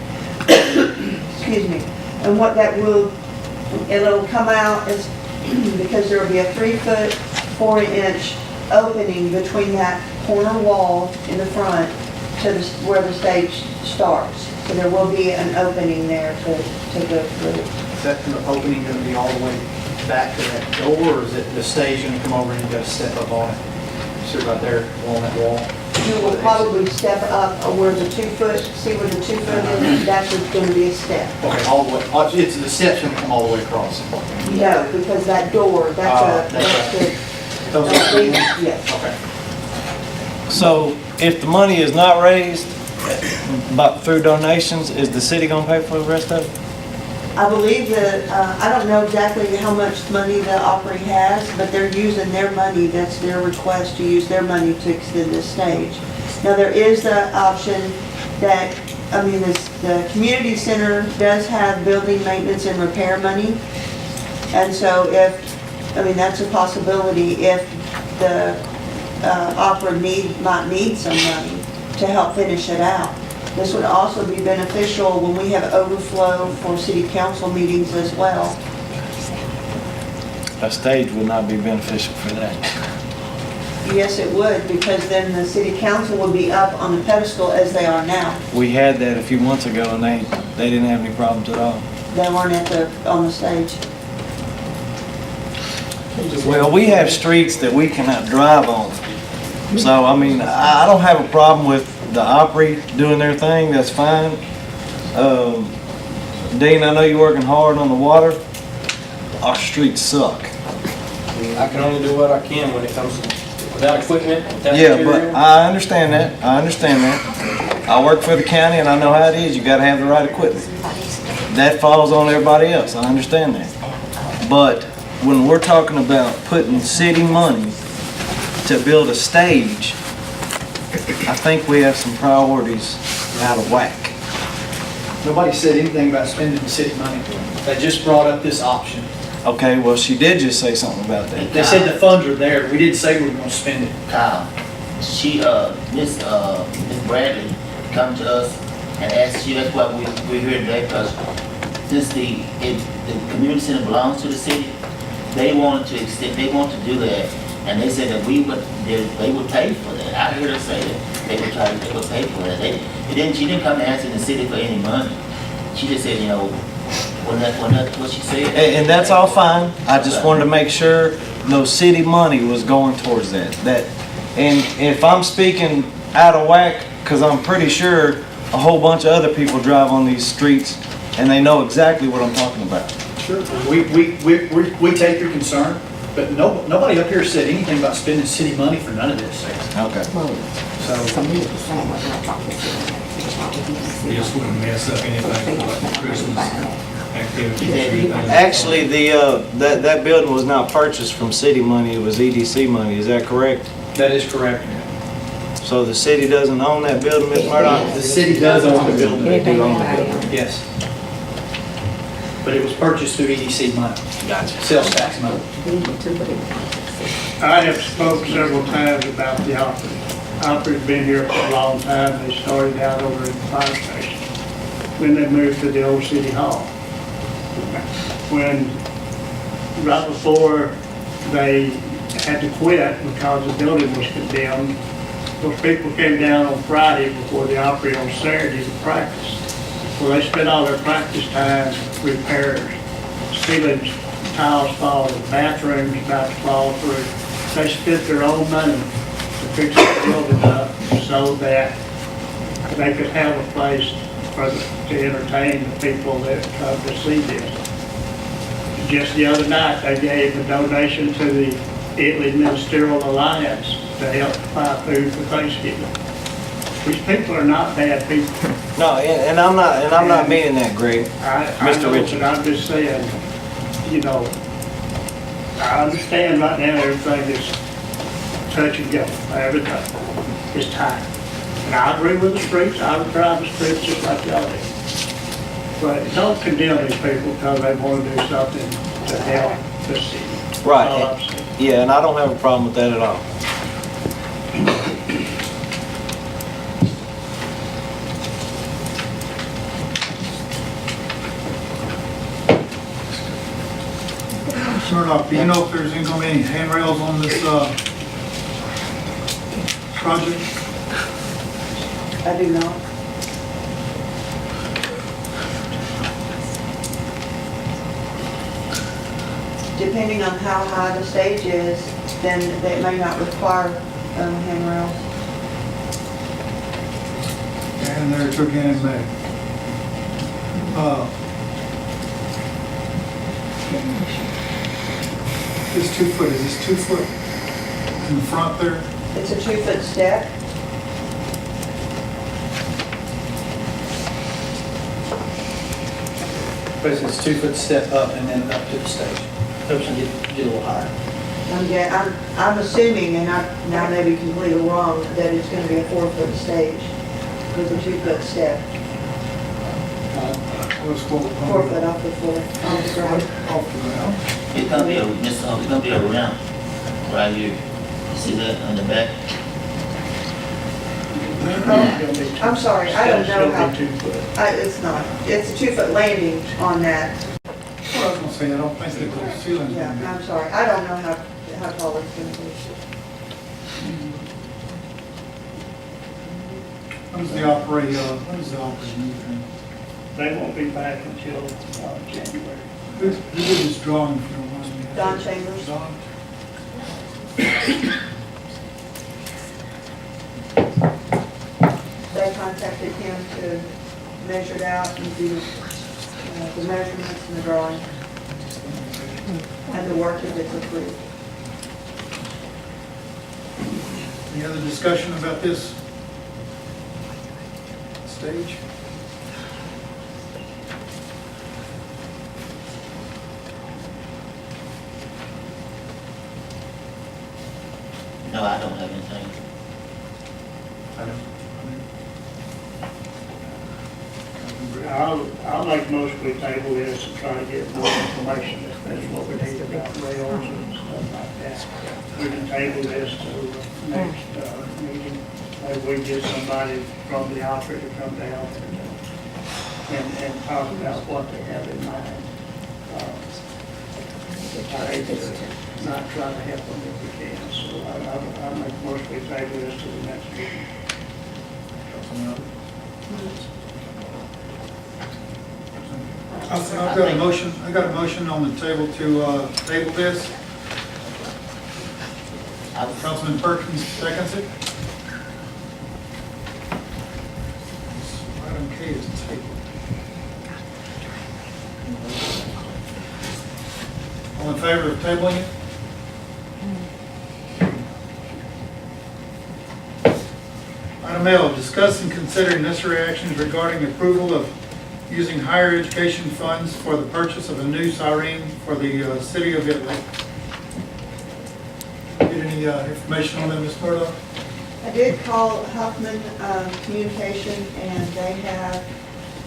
Excuse me. And what that will, it'll come out is, because there will be a 3-foot, 4-inch opening between that corner wall in the front to where the stage starts. So there will be an opening there to go through. Is that opening gonna be all the way back to that door, or is it the stage gonna come over and you gotta step up on it? Sit right there along that wall? You will probably step up where the 2-foot, see where the 2-foot is? That's what's going to be a step. Okay, all the way, it's, the step's gonna come all the way across. No, because that door, that's Those a, are, yes. okay. So if the money is not raised through donations, is the city gonna pay for the rest of it? I believe that, I don't know exactly how much money the Opry has, but they're using their money, that's their request to use their money to extend this stage. Now, there is the option that, the community center does have building maintenance and repair money. And so that's a possibility if the Opry might need some money to help finish it out. This would also be beneficial when we have overflow for city council meetings as well. A stage would not be beneficial for that. Yes, it would, because then the city council would be up on the pedestal as they are now. We had that a few months ago and they didn't have any problems at all. They weren't on the stage. Well, we have streets that we cannot drive on. So, I don't have a problem with the Opry doing their thing, that's fine. Dean, I know you're working hard on the water. Our streets suck. I can only do what I can when it comes to, without equipment, without Yeah, material. but I understand that, I work for the county and I know how it is, you gotta have the right equipment. That falls on everybody else, I understand that. But when we're talking about putting city money to build a stage, I think we have some priorities out of whack. Nobody said anything about spending the city money. They just brought up this option. Okay, well, she did just say something about that. They said the funds are there. We didn't say we were gonna spend it. Kyle, Miss Bradley come to us and asked you, that's why we're here today, because since the community center belongs to the city, they wanted to extend, they want to do that, and they said that they would pay for that. I heard her say that they would pay for that. She didn't come asking the city for any money. She just said, wasn't that what she said? And that's all fine. I just wanted to make sure no city money was going towards that. And if I'm speaking out of whack, because I'm pretty sure a whole bunch of other people drive on these streets and they know exactly what I'm talking about. Sure. We take your concern, but nobody up here said anything about spending city money for none of this. Okay. So. They just wouldn't mess up anything like Christmas activities. Actually, that building was not purchased from city money, it was EDC money, is that correct? That is correct. So the city doesn't own that building, Ms. Murdoch? The city does own the building. They do own the building. Yes. But it was purchased through EDC money. Gotcha. Sales tax money. I have spoke several times about the Opry. Opry's been here for a long time. They started out over at the fire station. When they moved to the old city hall. When right before they had to quit because the building was condemned, those people came down on Friday before they operated on Saturday to practice. Well, they spent all their practice time repairs, ceilings, tiles falling, bathrooms about to fall through. They spent their own money to fix the building up so that they could have a place to entertain the people that come to see this. Just the other night, they gave a donation to the Italy Ministerial Alliance to help buy food for Thanksgiving. These people are not bad people. No, and I'm not meaning that, Greg. I know, but I'm just saying, you know, I understand right now everything is touch and go. Everything is tight. And I agree with the streets. I would drive the streets just like y'all do. But don't condemn these people because they want to do something to help the city. Right. That's all I'm saying. Yeah, and I don't have a problem with that at all. Murdoch, do you know if there's going to be any handrails on this project? I do not. Depending on how high the stage is, then they may not require handrails. And there's again in May. This 2 foot, is this 2 foot in the front there? It's a 2-foot step. But it's a 2-foot step up and then up to the stage. Helps you get a little higher. I'm assuming, and I now may be completely wrong, that it's going to be a 4-foot stage with a 2-foot step. Let's go. 4 foot off the floor, off the ground. Off the ground. It's gonna be it's gonna be a ramp right here. You see that on the back? I'm sorry, I don't know how, 2 foot. it's not. It's a 2-foot landing on that. Well, I was gonna say, I don't think that the ceiling's Yeah, gonna be. I'm sorry, I don't know how tall it's going to be. When's the operating meeting? They won't be back until January. Who did this drawing, if you don't mind me asking? Don Chambers. Don? They contacted him to measure it out and do the measurements and the drawing and the work if it's approved. Any other discussion about this stage? No, I don't have anything. I'll make most we table this and try to get more information, that's what we need about rails and stuff like that. We can table this to next meeting. Maybe we can get somebody from the outfit to come down and talk about what they have in mind. I hate to not try to help them if we can, so I'll make most we table this to the next meeting. I've got a motion on the table to table this. Councilman Perkins seconds it. Item K is tabled. All in favor of tabling it? Item L, discuss and consider necessary actions regarding approval of using higher education funds for the purchase of a new siren for the city of Italy. Get any information on that, Ms. Murdoch? I did call Huffman Communication, and they have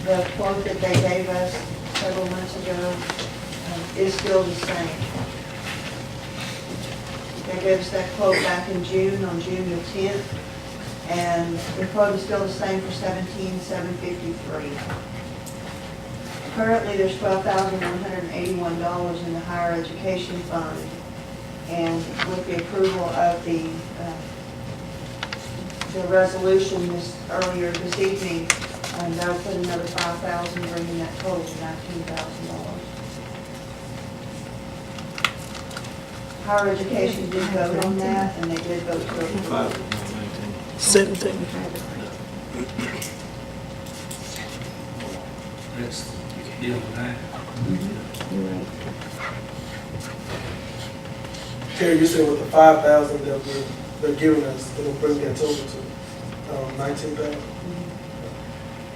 the quote that they gave us several months ago is still the same. They gave us that quote back in June, on June the 10th, and the quote is still the same for $17,753. Currently, there's $12,181 in the higher education fund. And with the approval of the resolution earlier this evening, that'll put another $5,000, bringing that total to $19,000. Higher education did vote on that, and they did vote to approve. 17. That's deal with that. Terry, you said with the 5,000 they're giving us, it'll bring that total to 19,000?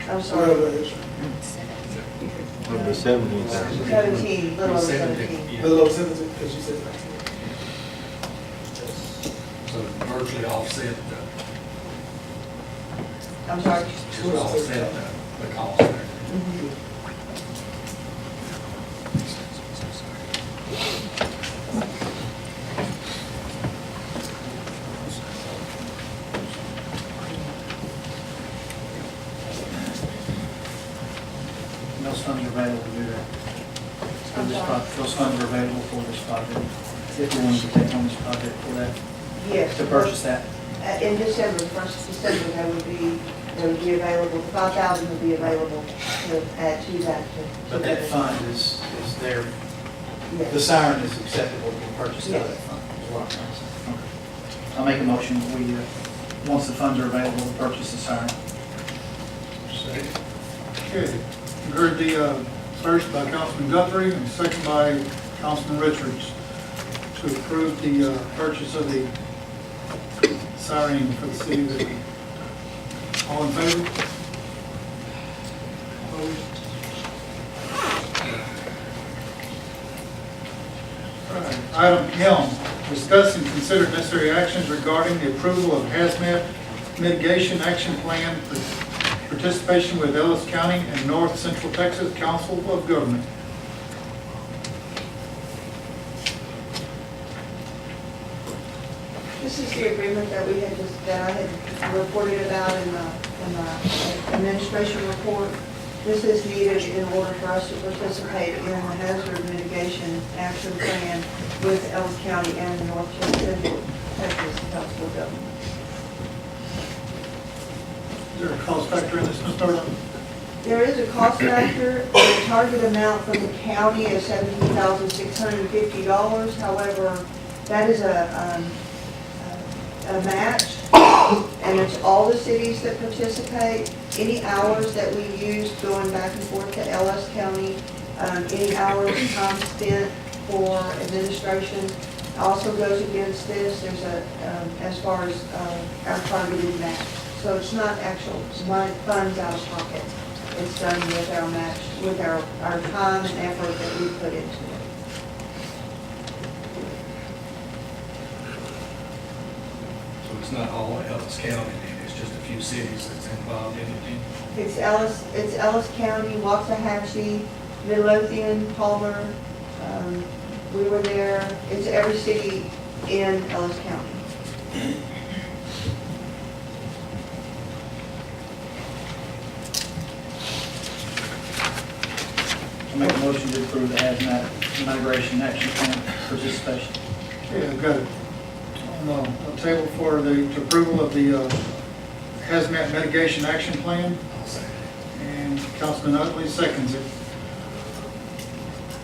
I'm sorry, It'll be 17,000. 17, little over 17. A little over 17, because you said 19. So virtually offset I'm sorry. the cost there. Those funds are available to do that. So I'm this sorry. those funds are available for this project. If we wanted to take on this project for that, Yes. to purchase that. In December, the first of December, they would be available, the 5,000 would be available to add to that. But that fund is there, the Yes. siren is acceptable to be purchased out of that fund, is what I'm trying to say. Okay. I'll make a motion that we, once the funds are available, to purchase the siren. Okay, you heard the first by Councilman Guthrie and second by Councilman Richards to approve the purchase of the siren for the city. of Italy. All in favor? Opposed? All right. Item M, discuss and consider necessary actions regarding the approval of hazmat mitigation action plan for participation with Ellis County and North Central Texas Council of Government. This is the agreement that we had just, that I had reported about in the administration report. This is needed in order for us to participate in the hazard mitigation action plan with Ellis County and the North Central Texas Council of Government. Is there a cost factor in this, Ms. Norton? There is a cost factor. The target amount from the county is $17,650. However, that is a match, and it's all the cities that participate. Any hours that we use going back and forth to LS County, any hours, time spent for administration also goes against this. There's as far as our targeted match. So it's not actual funds out of pocket. It's done with our match, with our time and effort that we put into it. So it's not all Ellis County, then, it's just a few cities that's involved in it. It's Ellis County, Waxahachie, Midlothian, Palmer. We were there. It's every city in Ellis County. I'll make a motion to approve the hazmat migration action plan participation. Okay, I've got it on the table for the approval of the hazmat mitigation action plan. And Councilman Utley seconds it.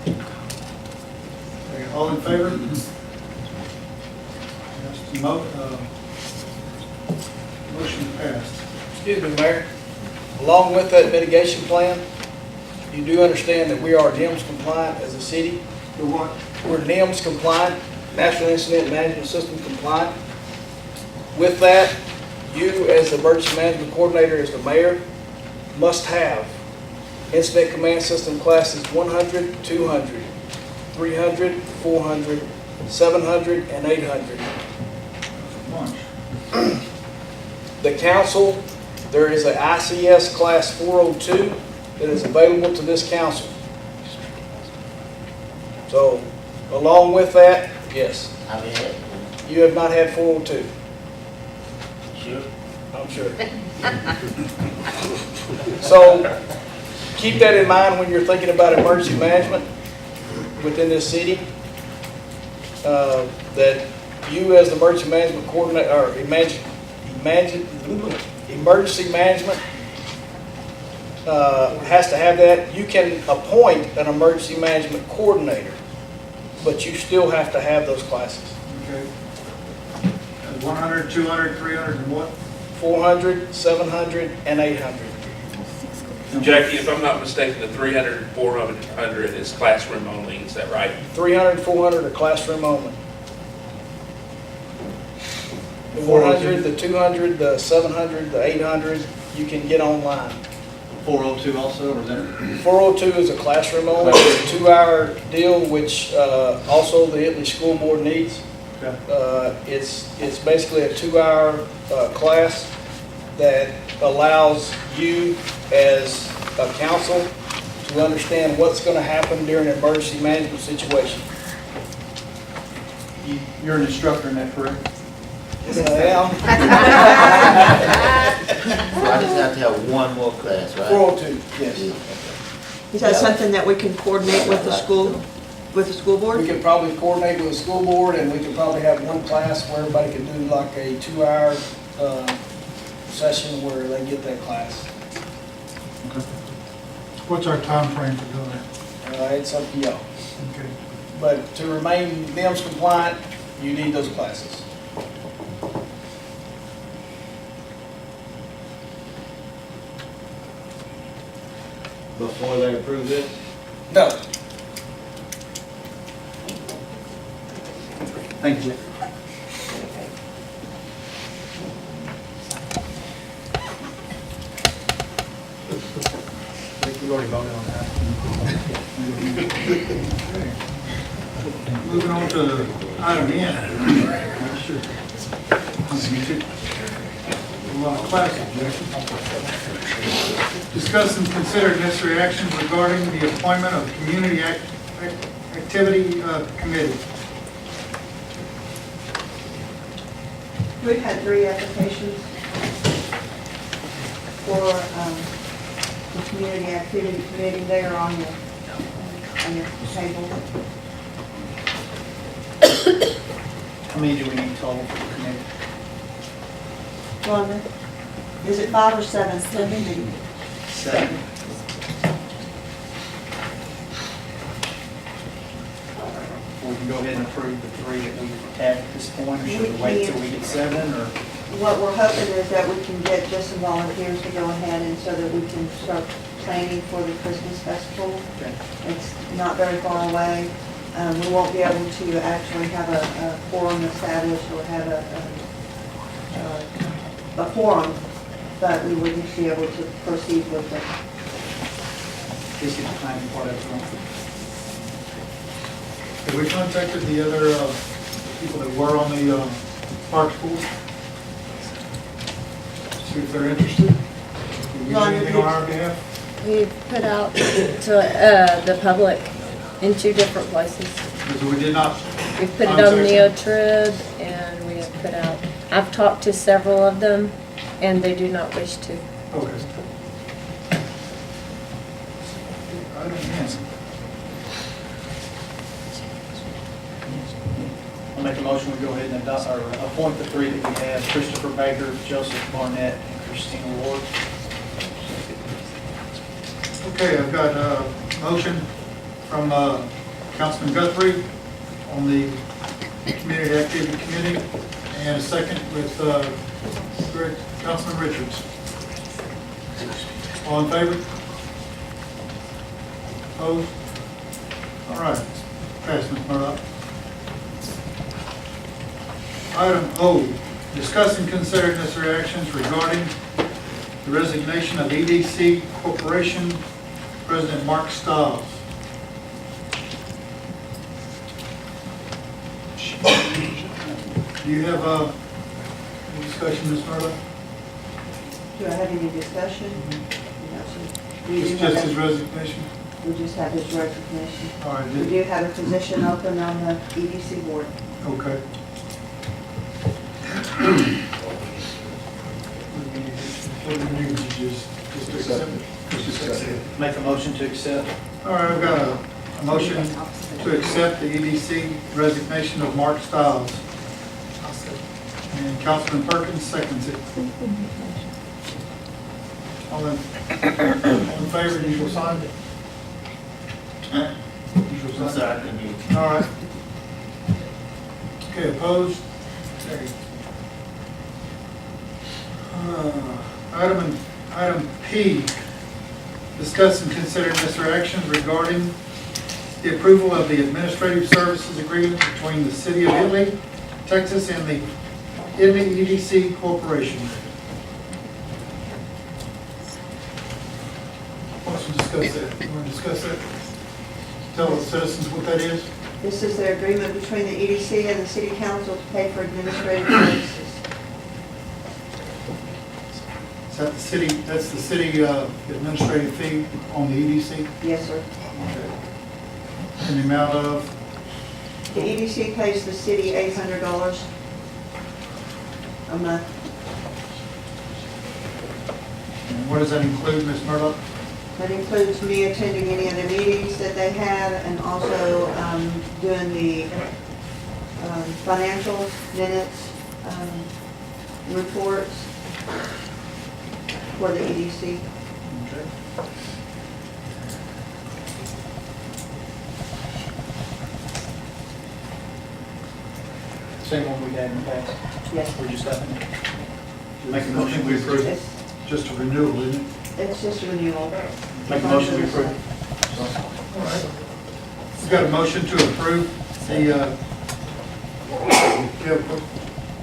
Okay, all in favor? Yes, motion passed. Excuse me, Mayor. Along with that mitigation plan, you do understand that we are NIMS compliant as a city. The what? We're NIMS compliant, National Incident Management System compliant. With that, you as the emergency management coordinator, as the mayor, must have incident command system classes 100, 200, 300, 400, 700, and 800. The council, there is an ICS class 402 that is available to this council. So, along with that, yes. I've had, You have not had 402. sure. I'm sure. So, keep that in mind when you're thinking about emergency management within this city. That you as the emergency management coordinator, or emergency management has to have that. You can appoint an emergency management coordinator, but you still have to have those classes. Okay. 100, 200, 300, and what? 400, 700, and 800. Jackie, if I'm not mistaken, the 300, 400 is classroom only, is that right? 300, 400 are classroom only. The 100, the 200, the 700, the 800, you can get online. 402 also, or is that? 402 is a classroom only, it's a 2-hour deal, which also the Italy School Board needs. Okay. It's basically a 2-hour class that allows you as a council to understand what's going to happen during an emergency management situation. You're an instructor in that, correct? Yes, I am. So I just have to have one more class, right? 402, yes. Is that something that we can coordinate with the school board? We could probably coordinate with the school board, and we could probably have one class where everybody could do like a 2-hour session where they get that class. What's our time frame for doing it? It's up to y'all. Okay. But to remain NIMS compliant, you need those classes. Before they approve this? No. Thank you. I think we already voted on that. Moving on to item N. Sure. A lot of classes, Jackie. Discuss and consider necessary actions regarding the appointment of Community Activity Committee. We've had 3 applications for the Community Activity Committee. They are on your table. How many do we need total for the committee? Wanda, is it 5 or 7? 7. 7. We can go ahead and approve the 3 that we have at this point, or should we wait till we get 7, or? What we're hoping is that we can get just some volunteers to go ahead and so that we can start planning for the Christmas festival. Okay. It's not very far away. We won't be able to actually have a quorum established or have a forum, but we would be able to proceed with it. Please get the planning part of it. Have we contacted the other people that were on the Parks Board? See if they're interested? Did we do anything on our behalf? We put out to the public in 2 different places. Because we did not. We put it on Neotribune, and we have put out, I've talked to several of them, and they do not wish to. Okay. Item N. I'll make a motion, we go ahead and adopt, or appoint the 3 that we have: Christopher Baker, Joseph Barnett, and Christina Ward. Okay, I've got a motion from Councilman Guthrie on the Community Activity Committee, and a second with Councilman Richards. All in favor? Opposed? All right, pass, Ms. Murdock. Item O, discuss and consider necessary actions regarding the resignation of EDC Corporation President Mark Stiles. Do you have any discussion, Ms. Murdock? Do I have any discussion? No, sir. We do It's have just his a- resignation? We just have his resignation. All right, We do have a position open on the EDC board. okay. What do you need to just accept it? Just accept it. Make a motion to accept. All right, I've got a motion to accept the EDC resignation of Mark Stiles. And Councilman Perkins seconds it. All in favor, usual sign? Usual I'm sign. sorry, I couldn't hear you. All right. Okay, opposed? Carried. Item P, discuss and consider necessary actions regarding the approval of the administrative services agreement between the City of Italy, Texas, and the Italy EDC Corporation. Let's discuss that. You want to discuss that? Tell the citizens what that is? This is the agreement between the EDC and the city council to pay for administrative services. Is that the city, that's the city administrative fee on the EDC? Yes, sir. In the amount of? The EDC pays the city $800 a month. And what does that include, Ms. Murdock? That includes me attending any of the meetings that they have and also doing the financial minutes, reports for the EDC. Okay. Same one we had in the past. Yes. We're just having. Make a motion we approve. It's, Just a renewal, isn't it? it's just a renewal. Make a motion to approve. All right. We've got a motion to approve the,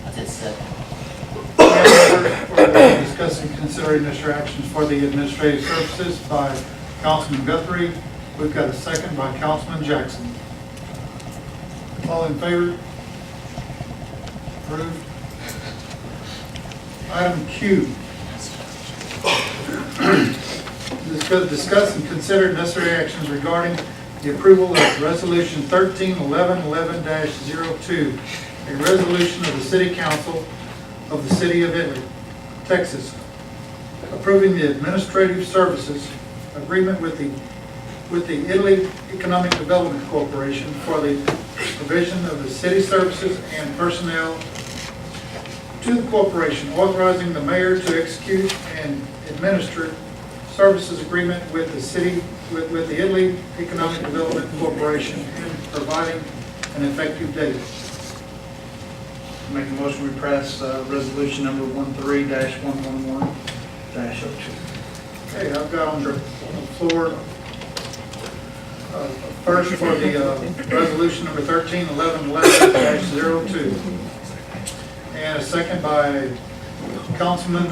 I said second. discussing considering necessary actions for the administrative services by Councilman Guthrie. We've got a second by Councilman Jackson. All in favor? Approved. Item Q. Discuss and consider necessary actions regarding the approval of Resolution 13-1111-02, a resolution of the City Council of the City of Italy, Texas, approving the administrative services agreement with the Italy Economic Development Corporation for the provision of the city services and personnel to the corporation, authorizing the mayor to execute and administer services agreement with the city, with the Italy Economic Development Corporation, and providing an effective date. Make a motion we pass resolution number 13-111-02. Okay, I've got on the floor, first for the resolution number 13-1111-02. And a second by Councilman,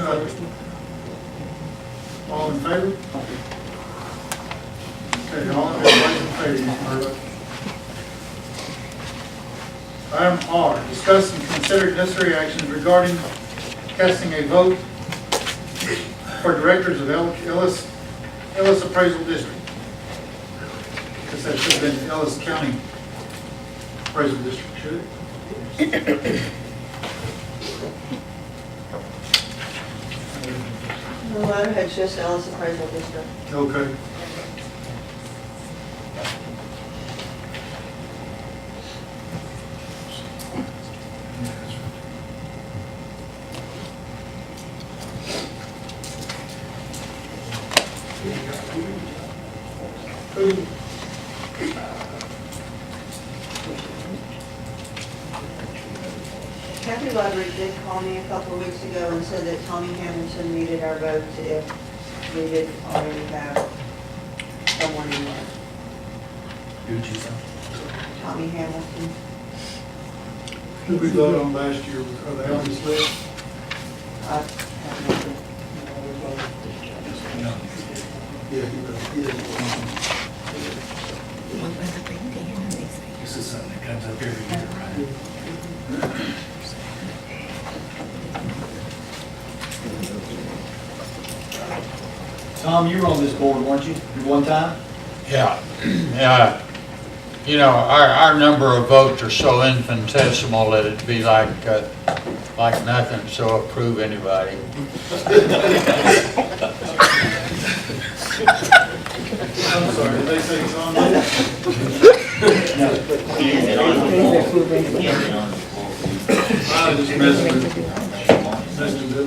all in favor? Okay, all in favor. Item R, discuss and consider necessary actions regarding casting a vote for directors of Ellis Appraisal District. Because that should have been Ellis County Appraisal District, should it? The letterhead's just Ellis Appraisal District. Okay. Kathy Ludwig did call me a couple of weeks ago and said that Tommy Hamilton needed our vote if we didn't already have someone in there. Who'd you say? Tommy Hamilton. Who we voted on last year, are they on this list? I have no clue. No. This is something that comes up every year, right? Tom, you were on this board, weren't you, at one time? Yeah, yeah. You know, our number of votes are so infinitesimal that it'd be like nothing, so approve anybody. I'm sorry, did they say it's on hold? I was just messing with you. Messing with you.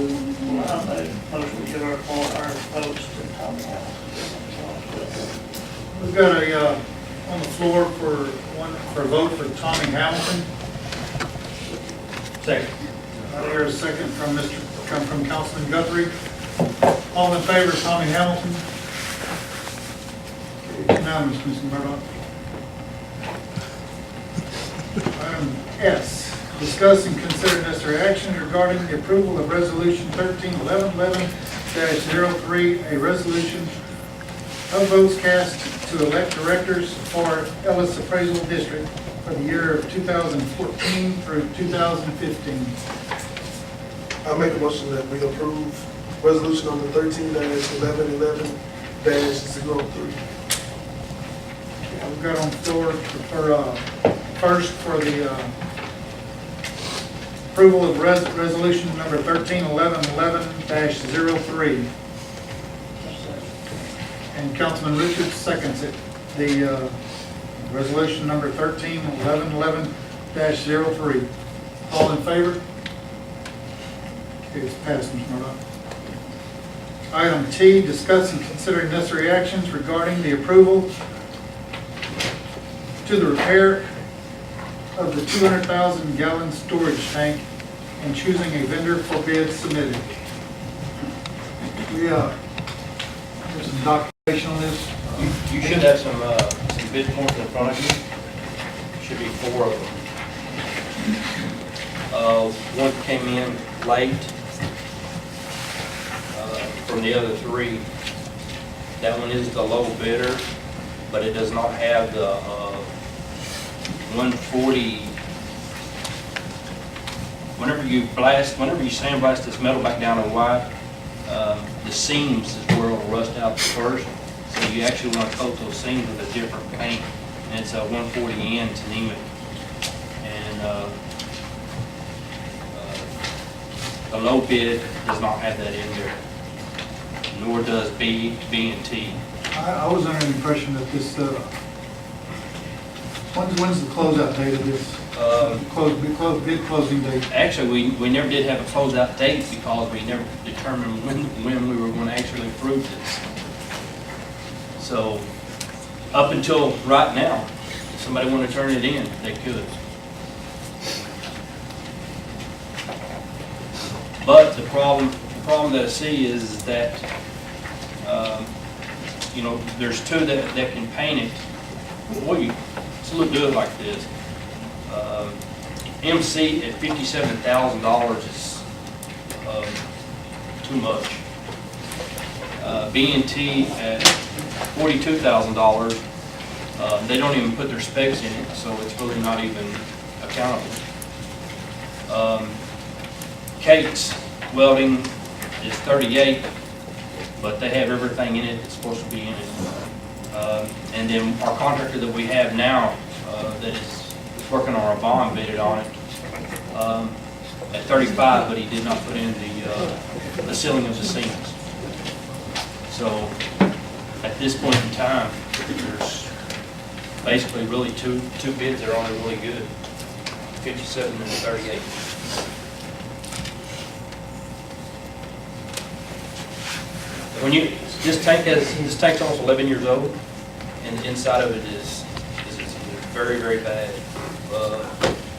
Most we get our votes to Tommy House. We've got a, on the floor for a vote for Tommy Hamilton. Second. I hear a second from Councilman Guthrie. All in favor of Tommy Hamilton? Unanimous, Mr. Murdock. Item S, discuss and consider necessary action regarding the approval of Resolution 13-1111-03, a resolution of votes cast to elect directors for Ellis Appraisal District for the year of 2014 through 2015. I make a motion that we approve resolution number 13-1111-03. We've got on the floor first for the approval of resolution number 13-1111-03. And Councilman Richards seconds it. The resolution number 13-1111-03. All in favor? Okay, it's passed, Mr. Murdock. Item T, discuss and consider necessary actions regarding the approval to the repair of the 200,000 gallon storage tank and choosing a vendor for bids submitted. There's some documentation on this. You should have some bid forms in front of you. Should be 4 of them. One came in late from the other 3. That one is the low bidder, but it does not have the 140. Whenever you sandblast this metal back down to white, the seams is where it'll rust out first. So you actually want to coat those seams with a different paint, and it's a 140N. It's anemic, and the low bid does not have that in there, nor does B and T. I was under the impression that this, when's the closeout date of this? Bid closing date? Actually, we never did have a closeout date because we never determined when we were going to actually approve this. So, up until right now, if somebody wanted to turn it in, they could. But the problem that I see is that, there's 2 that can paint it. Boy, so do it like this. MC at $57,000 is too much. B&T at $42,000, they don't even put their specs in it, so it's really not even accountable. Kate's Welding is $38,000, but they have everything in it that's supposed to be in it. And then our contractor that we have now that is working on our bond bidded on it at $35,000, but he did not put in the sealing of the seams. So at this point in time, there's basically really two bids that are only really good, 57 and 38. This tank's almost 11 years old, and the inside of it is very, very bad.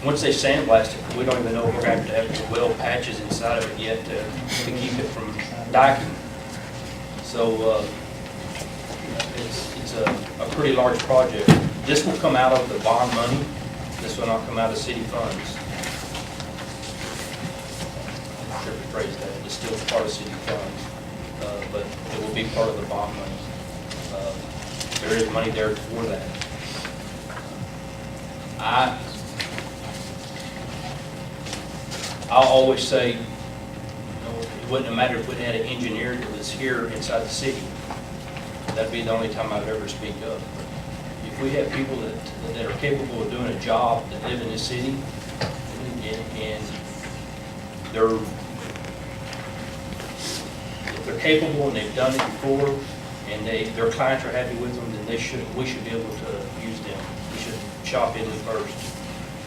Once they sandblast it, we don't even know if we're going to have the weld patches inside of it yet to keep it from diking. So it's a pretty large project. This will come out of the bond money. This will not come out of city funds. I'm not sure if we phrased that. It's still part of city funds, but it will be part of the bond money. There is money there for that. I'll always say, it wouldn't have mattered if we had an engineer that was here inside the city. That'd be the only time I'd ever speak up. But if we have people that are capable of doing a job, that live in the city, and if they're capable and they've done it before, and their clients are happy with them, then we should be able to use them. We should shop Italy first,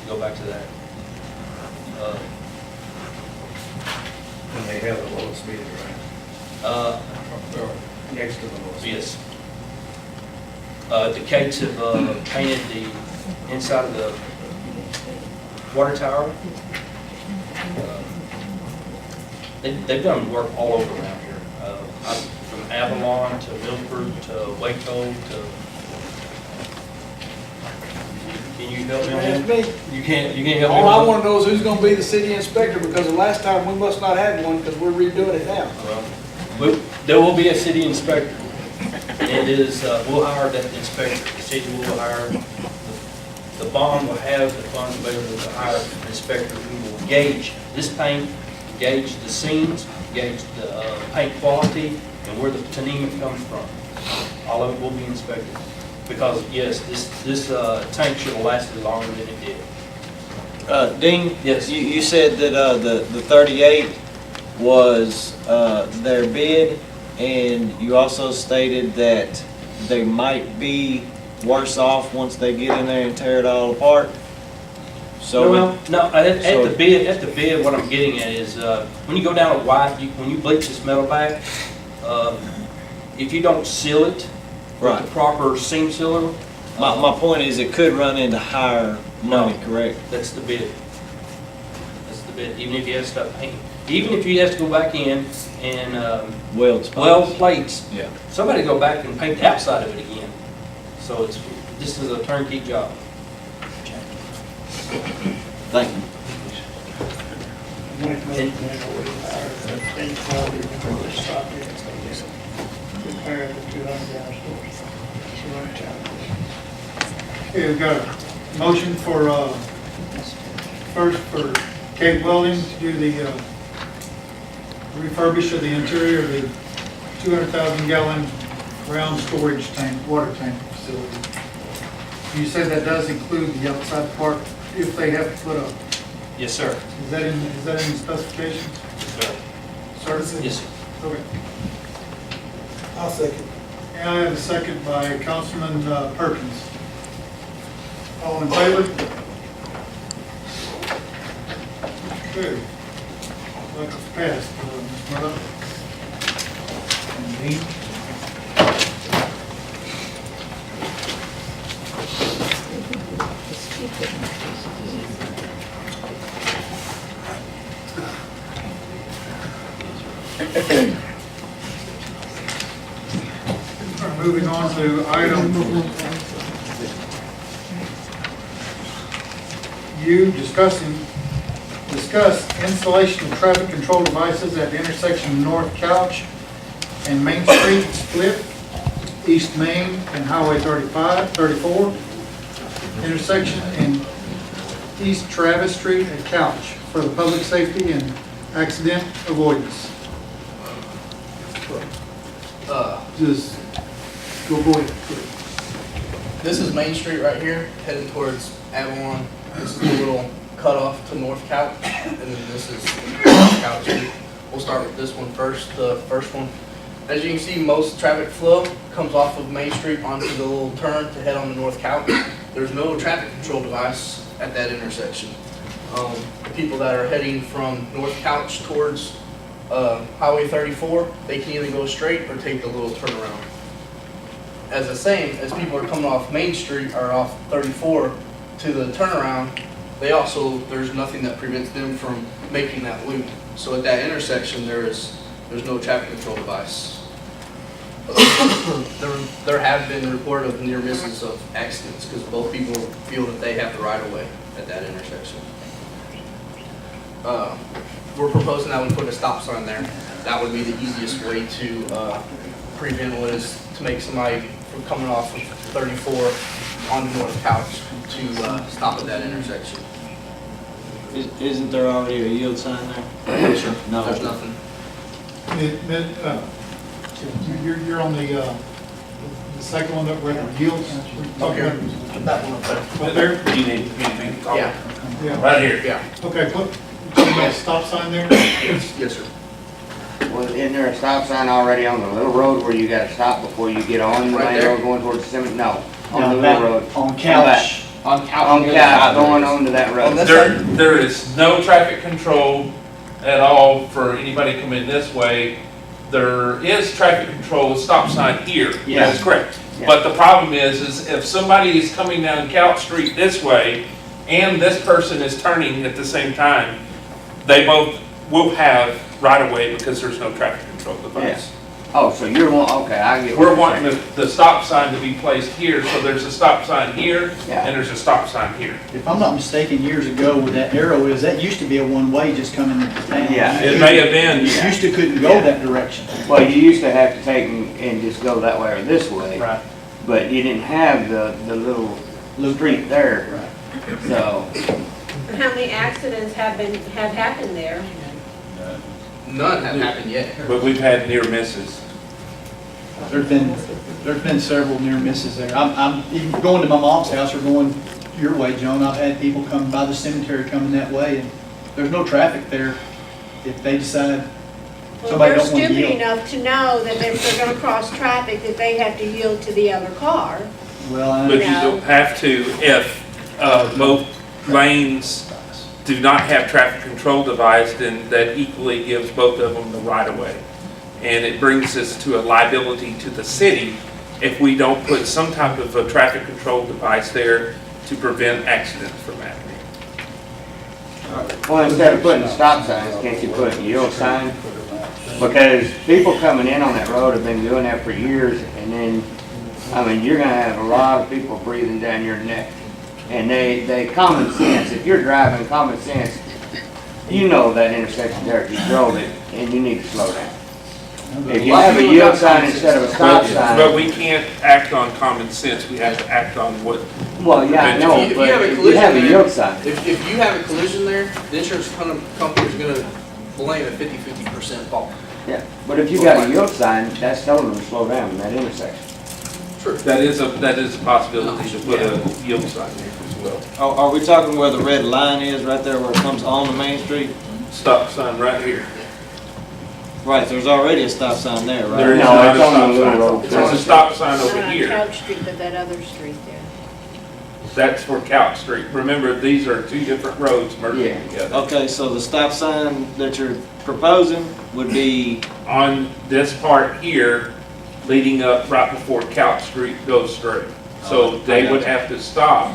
go back to that. And they have the lowest bid, right? Or next to the lowest. Yes. The Cates have painted the inside of the water tower. They've done work all over around here. From Avalon to Milford to Waco to. Can you help me on Ask that? me. You can't help me. All I on want to know is who's going to be the city inspector, because the last time we must not have one, because we're redoing it now. Well, there will be a city inspector. It is, we'll hire that inspector. The city will hire, the bond will have the funds available to hire an inspector who will gauge this paint, gauge the seams, gauge the paint quality, and where the tannema comes from. All of it will be inspected. Because, yes, this tank should have lasted longer than it did. Dean? Yes. You said that the 38 was their bid, and you also stated that they might be worse off once they get in there and tear it all apart. So At the bid, what I'm getting at is, when you go down a white, when you bleach this metal back, if you don't seal it with the proper seam sealer. My point is it could run into higher money, correct? That's the bid. That's the bid, even if you have to stop painting. Even if you have to go back in and weld plates. Yeah. Somebody go back and paint the outside of it again. So this is a turnkey job. Thank you. Compare the two underground stores. Okay, we've got a motion for, first for Kate Welding to do the refurbish of the interior of the 200,000 gallon round storage tank, water tank facility. You said that does include the outside part if they have to put up. Yes, sir. Is that in the specifications? Yes, sir. Yes, sir. Okay. I'll second. And I have a second by Councilman Perkins. All in favor? Okay. Like it's passed. Ms. Murdoch. And Dean. All right, moving on to item U, discuss installation of traffic control devices at the intersection of North Couch and Main Street split, East Main and Highway 34, intersection in East Travis Street at Couch for the public safety and accident avoidance. Just go ahead. This is Main Street right here, heading towards Avalon. This is the little cutoff to North Couch, and then this is Couch Street. We'll start with this one first, the first one. As you can see, most traffic flow comes off of Main Street onto the little turn to head on to North Couch. There's no traffic control device at that intersection. The people that are heading from North Couch towards Highway 34, they can either go straight or take the little turnaround. As the same, as people are coming off Main Street or off 34 to the turnaround, there's nothing that prevents them from making that loop. So at that intersection, there's no traffic control device. There have been reported of near misses of accidents because both people feel that they have the right of way at that intersection. We're proposing that we put a stop sign there. That would be the easiest way to prevent what is to make somebody from coming off of 34 on the North Couch to stop at that intersection. Isn't there already a yield sign there? No. There's nothing. You're on the second one that we're at yields. Up here. That one up there. Up there? Do you need anything? Yeah. Yeah. Right here. Yeah. Okay, put a stop sign there. Yes, sir. Well, isn't there a stop sign already on the little road where you gotta stop before you get on the Right main there? road going towards the cemetery? No, on Down the back little road. on Couch. On Couch, going onto that road. There is no traffic control at all for anybody coming this way. There is traffic control, stop sign here, Yeah. that's correct. Yeah. But the problem is if somebody is coming down Couch Street this way, and this person is turning at the same time, they both will have right-of-way because there's no traffic control device. Oh, so you're okay, I get what We're you're wanting saying. the stop sign to be placed here, so there's a stop sign here, Yeah. and there's a stop sign here. If I'm not mistaken, years ago where that arrow is, that used to be a one-way just coming into town. Yeah. It may have been. You used to couldn't go that direction. Well, you used to have to take and just go that way or this way. Right. But you didn't have the little street there. Right. So, How many accidents have happened there? None have happened yet. But we've had near misses. There's been several near misses there. I'm even going to my mom's house or going your way, Joan. I've had people come by the cemetery coming that way, and there's no traffic there. If they decide Well, somebody they're don't want to stupid yield. enough to know that if they're gonna cross traffic, that they have to yield to the other car. Well, But you No. don't have to if both lanes do not have traffic control device, then that equally gives both of them the right of way. And it brings us to a liability to the city if we don't put some type of a traffic control device there to prevent accidents from happening. well, instead of putting stop signs, can't you put a yield sign? Because people coming in on that road have been doing that for years, and then, I mean, you're gonna have a lot of people breathing down your neck. And they common sense, if you're driving, common sense, you know that intersection there, if you drove it, and you need to slow down. If you have a yield sign instead of a stop But sign, we can't act on common sense, we have to act on what. well, yeah, I know, If you but have a if you collision have a there- yield sign, If you have a collision there, the insurance company is gonna blame a 50% fault. yeah, but if you got a yield sign, that's telling them to slow down in that intersection. True. That is a possibility to put a yield sign there as well. Are we talking where the red line is, right there where it comes on the main street? Stop sign right here. Right, there's already a stop sign there, right? There is No, not a it's on the stop little sign. road. There's a stop sign Not over on here. Couch Street, but that other street there. That's for Couch Street. Remember, these are two different roads Yeah. merging together. Okay, so the stop sign that you're proposing would be, On this part here, leading up right before Couch Street goes straight. So they would have to stop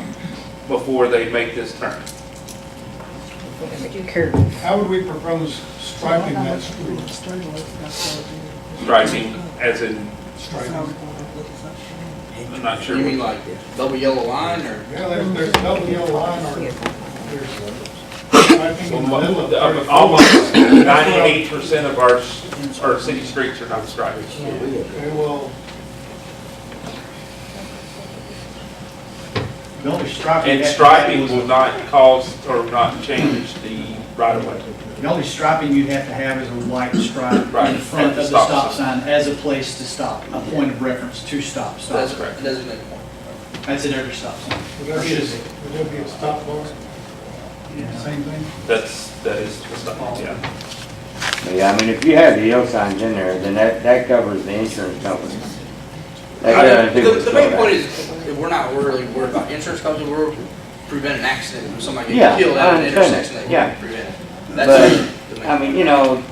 before they make this turn. How would we propose striping that street? Striping as in, Striping. I'm not sure. You mean like double yellow line or? Yeah, there's a double yellow line or there's striping in the middle of 34. Almost 98% of our city streets are not striped. Okay, well, The only striping. And you have to striping have will not cause or not change the right of way. The only striping you'd have to have is a white stripe Right, in front at the of the stop stop sign as a place to stop, a point of reference to stop. That's correct. a designated point. That's at every stop sign. would Or there be should be. would there be a stop bar? Same thing? That is the stuff, yeah. But yeah, I mean, if you have the yield signs in there, then that covers the insurance company. That doesn't do with The main slow point down. is, if we're not really worried about insurance companies, we're preventing an accident when somebody Yeah, gets killed I at an understand intersection that, that yeah. we're preventing. But, That's the main I mean, you know,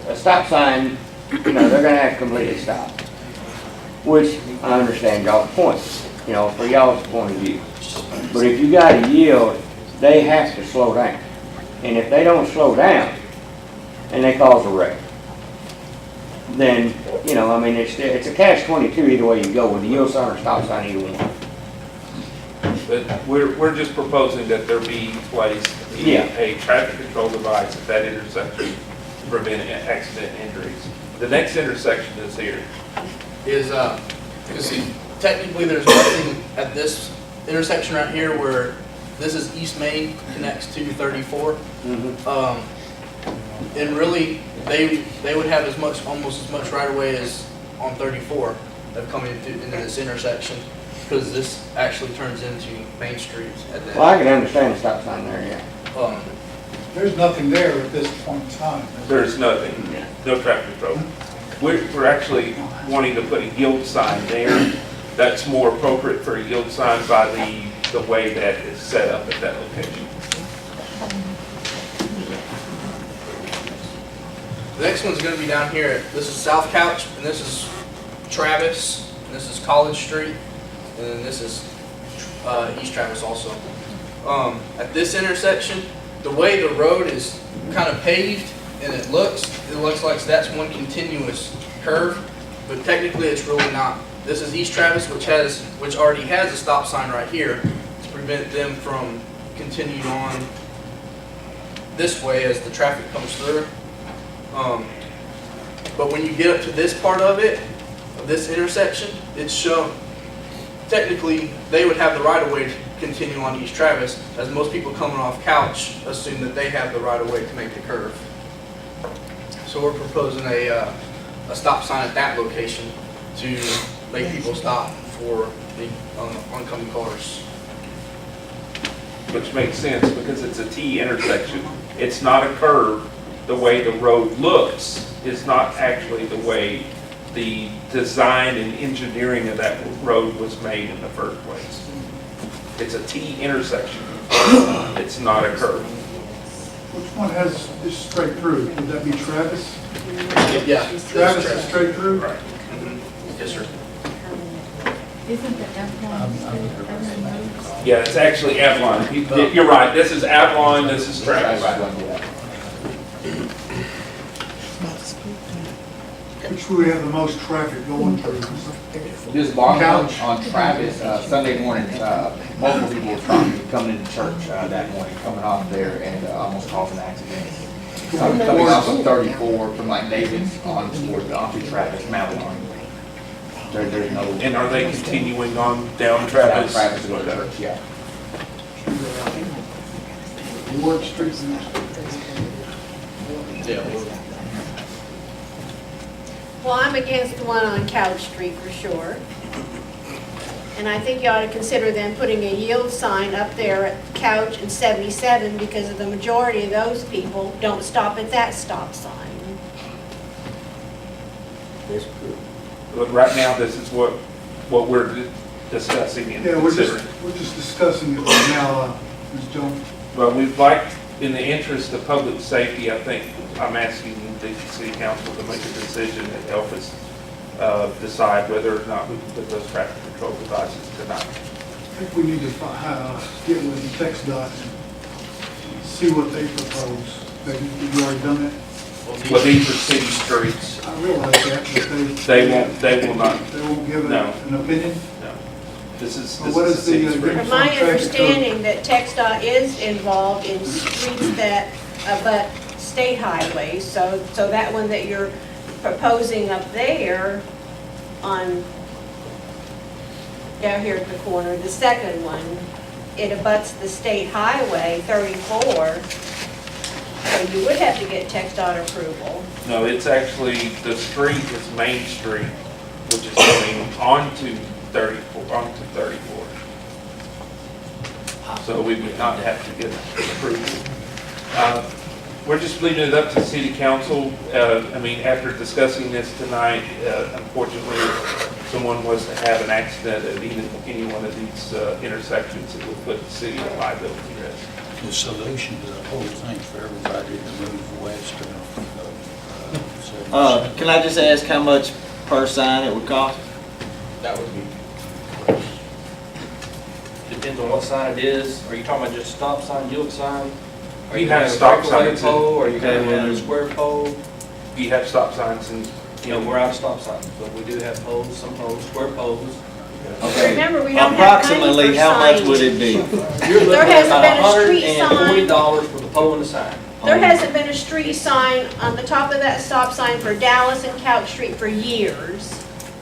a stop sign, you know, they're gonna have to completely stop. Which, I understand y'all's point, you know, for y'all's point of view. But if you got a yield, they have to slow down. And if they don't slow down, and they cause a wreck, then, you know, I mean, it's a catch-22 either way you go, with a yield sign or stop sign, either one. But we're just proposing that there be placed Yeah. a traffic control device at that intersection to prevent accident injuries. The next intersection is here. is, because see, technically there's nothing at this intersection right here where this is East Main connects to 34. And really, they would have almost as much right of way as on 34 of coming into this intersection, because this actually turns into Main Street at that. Well, I can understand the stop sign there, yeah. There's nothing there at this point in time. There's nothing, no traffic control. We're actually wanting to put a yield sign there. That's more appropriate for a yield sign by the way that is set up at that location. The next one's gonna be down here. This is South Couch, and this is Travis, and this is College Street, and then this is East Travis also. At this intersection, the way the road is kind of paved and it looks like that's one continuous curve, but technically it's really not. This is East Travis, which already has a stop sign right here to prevent them from continuing on this way as the traffic comes through. But when you get up to this part of it, of this intersection, it's shown, technically, they would have the right of way to continue on East Travis, as most people coming off Couch assume that they have the right of way to make the curve. So we're proposing a stop sign at that location to make people stop for the oncoming cars. Which makes sense because it's a T intersection. It's not a curve. The way the road looks is not actually the way the design and engineering of that road was made in the first place. It's a T intersection. It's not a curve. Which one has this straight through? Would that be Travis? Yeah. Travis is straight through? Right. Yes, sir. Isn't the F1? Yeah, it's actually Avalon. You're right. This is Avalon. This is Travis. Which we have the most traffic going through? This long Couch. on Travis, Sunday morning, multiple people were coming into church that morning, coming off there and almost causing accidents. Coming off of 34 from like David's onto Travis, Madeline. There's no. And are they continuing on down Travis? Down Travis to go to church, yeah. Ward Street. Yeah. Well, I'm against the one on Couch Street for sure. And I think you ought to consider then putting a yield sign up there at Couch and 77 because of the majority of those people don't stop at that stop sign. But right now, this is what we're discussing and Yeah, considering. we're just discussing it right now, Ms. Jones. But we'd like, in the interest of public safety, I think I'm asking the city council to make a decision and help us decide whether or not we can put those traffic control devices tonight. I think we need to get with the text dot and see what they propose. Have you already done that? Well, these are city streets. I realize that, but They will not. They won't give No. an opinion? No. This is Well, what a is the, city street. difference From my on traffic code? understanding that TxDOT is involved in streets that abut state highways, so that one that you're proposing up there on, down here at the corner, the second one, it abuts the state highway 34, so you would have to get TxDOT approval. No, it's actually, the street is Main Street, which is going onto 34. So we would not have to get approval. We're just leaving it up to city council. I mean, after discussing this tonight, unfortunately, if someone was to have an accident at any one of these intersections, it would put the city at liability risk. The solution to the whole thing for everybody to move west of, Can I just ask how much per sign it would cost? That would be. Depends on what sign it is. Are you talking about just stop sign, yield sign? Are You you have having a stop breakaway signs pole, or are you Okay, having a yeah. square pole? You have stop signs and, You know, we're out of stop signs, but we do have poles, some poles, square poles. Okay. Remember, we don't have money Approximately, for how much signs. would it be? You're looking There at hasn't about been a street sign. $140 for the pole and the sign. There hasn't been a street sign on the top of that stop sign for Dallas and Couch Street for years,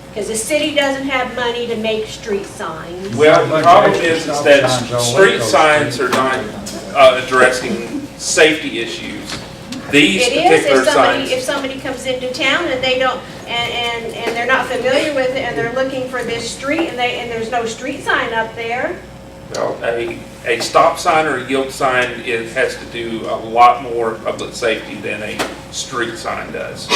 because the city doesn't have money to make street signs. well, the problem is that street signs are not addressing safety issues. These It is particular signs. if somebody comes into town and they don't, and they're not familiar with it, and they're looking for this street, and there's no street sign up there. Well, a stop sign or a yield sign, it has to do a lot more public safety than a street sign does.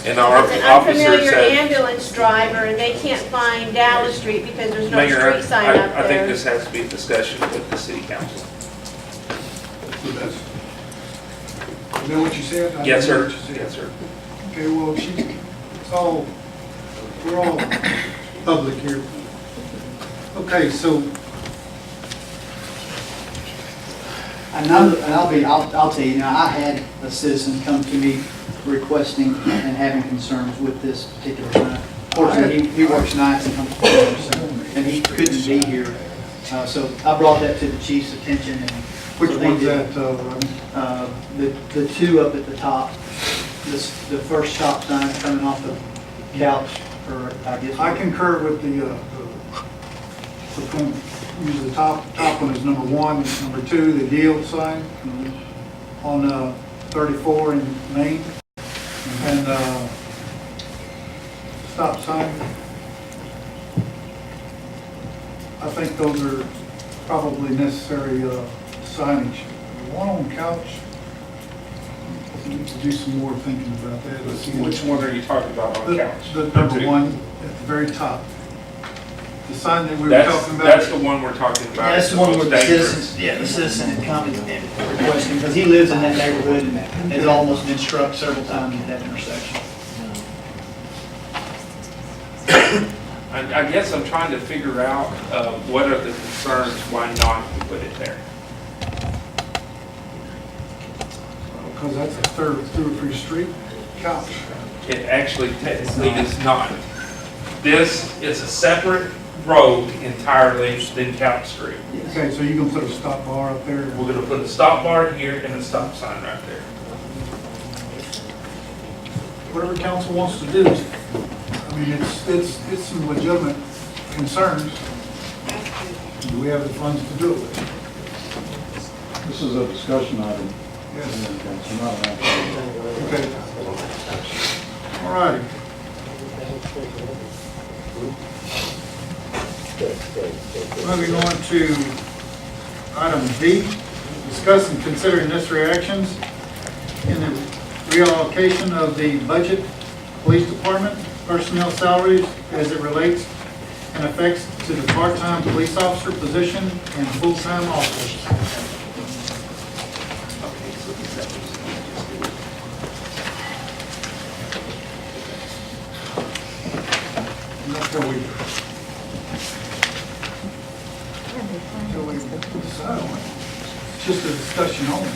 And our It's an officers unfamiliar have, ambulance driver and they can't find Dallas Street because there's no Mayor, street sign up I think there. this has to be a discussion with the city council. Is that what you said? I Yes, didn't hear sir. what you said. Yes, sir. Okay, well, we're all public here. Okay, so, I'll tell you, now, I had a citizen come to me requesting and having concerns with this particular sign. Fortunately, he works nights and comes to work, and he couldn't be here. So I brought that to the chief's attention, and which so they one's did- that, the two up at the top, the first stop sign coming off the couch, or I guess. I concur with use the top one is number 1, number 2, the yield sign on 34 in Main, and stop sign. I think those are probably necessary signage. The one on couch, we need to do some more thinking about that. Let's see Which one are you talking about on couch? The number 1 at the very top. The sign that we were That's, talking about. that's the one we're talking about. That's the one where the Most dangerous. citizens, the citizen had come and requested, because he lives in that neighborhood and has almost been struck several times at that intersection. I guess I'm trying to figure out what are the concerns, why not to put it there. Because that's a through a free street couch. It actually technically is not. This is a separate road entirely than Couch Street. Okay, so you're gonna put a stop bar up there? We're gonna put a stop bar here and a stop sign right there. Whatever council wants to do. I mean, it's some legitimate concerns. Do we have the funds to do it with? This is a discussion item. Yes. It's not an action. Okay. All righty. Moving on to item D, discuss and consider necessary actions in the reallocation of the budget, police department, personnel salaries as it relates and affects to the part-time police officer position and full-time officers. Until we decide on it. It's just a discussion only.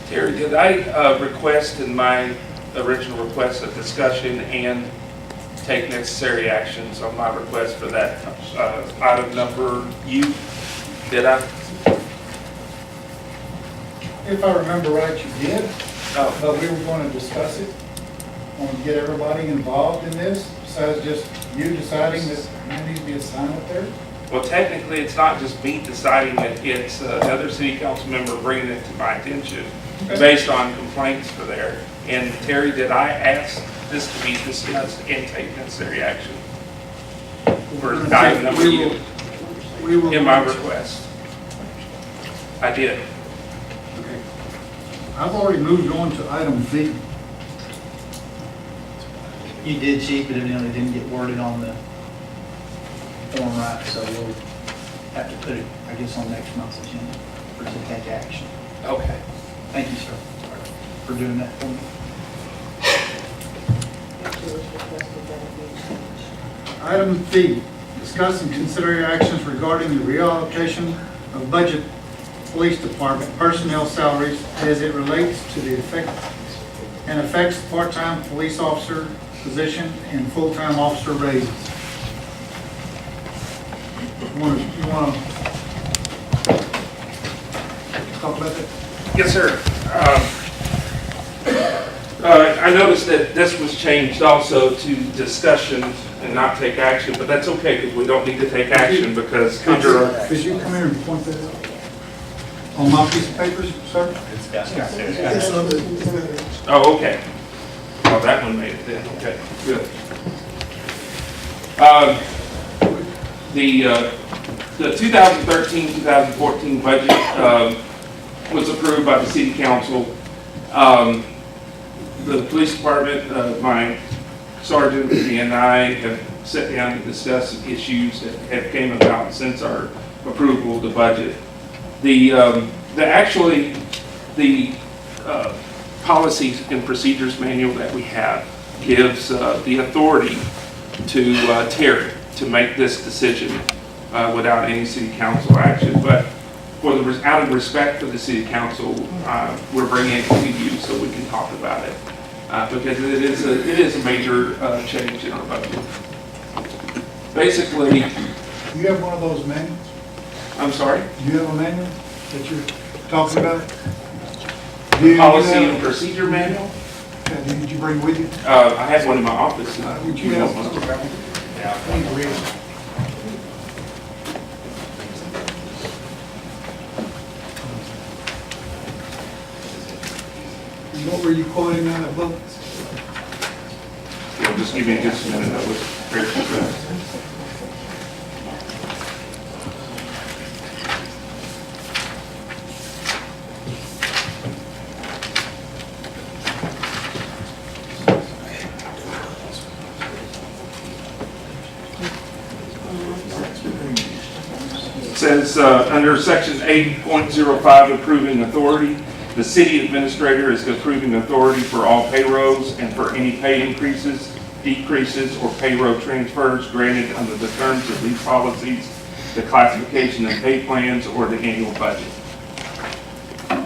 Terry, did I request in my original request a discussion and take necessary actions on my request for that item number U? Did I? If I remember right, you did, Oh, but we were going to discuss it, want to get everybody involved in this, besides just you deciding that there needs to be a sign up there. well, technically, it's not just me deciding it, it's another city council member bringing it to my attention Okay. based on complaints for there. And Terry, did I ask this to be discussed and take necessary action for item number U We will. in my request? I did. Okay. I've already moved on to item V. You did, chief, but evidently didn't get worded on the form right, so we'll have to put it, I guess, on next month's agenda for to take action. Okay. Thank you, sir, for doing that for me. Item V, discuss and consider actions regarding the reallocation of budget police department personnel salaries as it relates to the effect and affects part-time police officer position and full-time officer raises. You want to talk about that? Yes, sir. I noticed that this was changed also to discussion and not take action, but that's okay because we don't need to take action because under... Could you come here and point that out? On my piece of paper, sir? Oh, okay. Oh, that one made it then, okay, good. The 2013-2014 budget was approved by the city council. The police department, my sergeant and I have sat down and discussed some issues that have came about since our approval of the budget. The policies and procedures manual that we have gives the authority to Terry to make this decision without any city council action. But out of respect for the city council, we're bringing it to you so we can talk about it. Because it is a major change in our budget. Basically, You have one of those manuals? I'm sorry? Do you have a manual that you're talking about? Policy and procedure manual? Did you bring with you? I have one in my office. Would you have one? Yeah. Please read it. What were you quoting on that book? Yeah, just give me just a minute. I was very fast. It says under section 8.05 approving authority, the city administrator is approving authority for all payrolls and for any pay increases, decreases, or payroll transfers granted under the terms of these policies, the classification and pay plans, or the annual budget. Can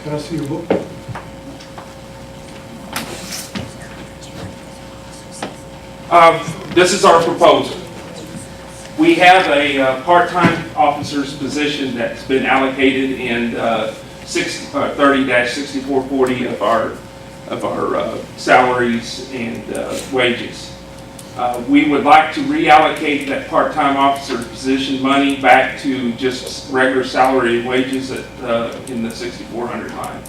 I see your book? This is our proposal. We have a part-time officer's position that's been allocated in 30-6440 of our salaries and wages. We would like to reallocate that part-time officer position money back to just regular salary and wages in the 6400 line.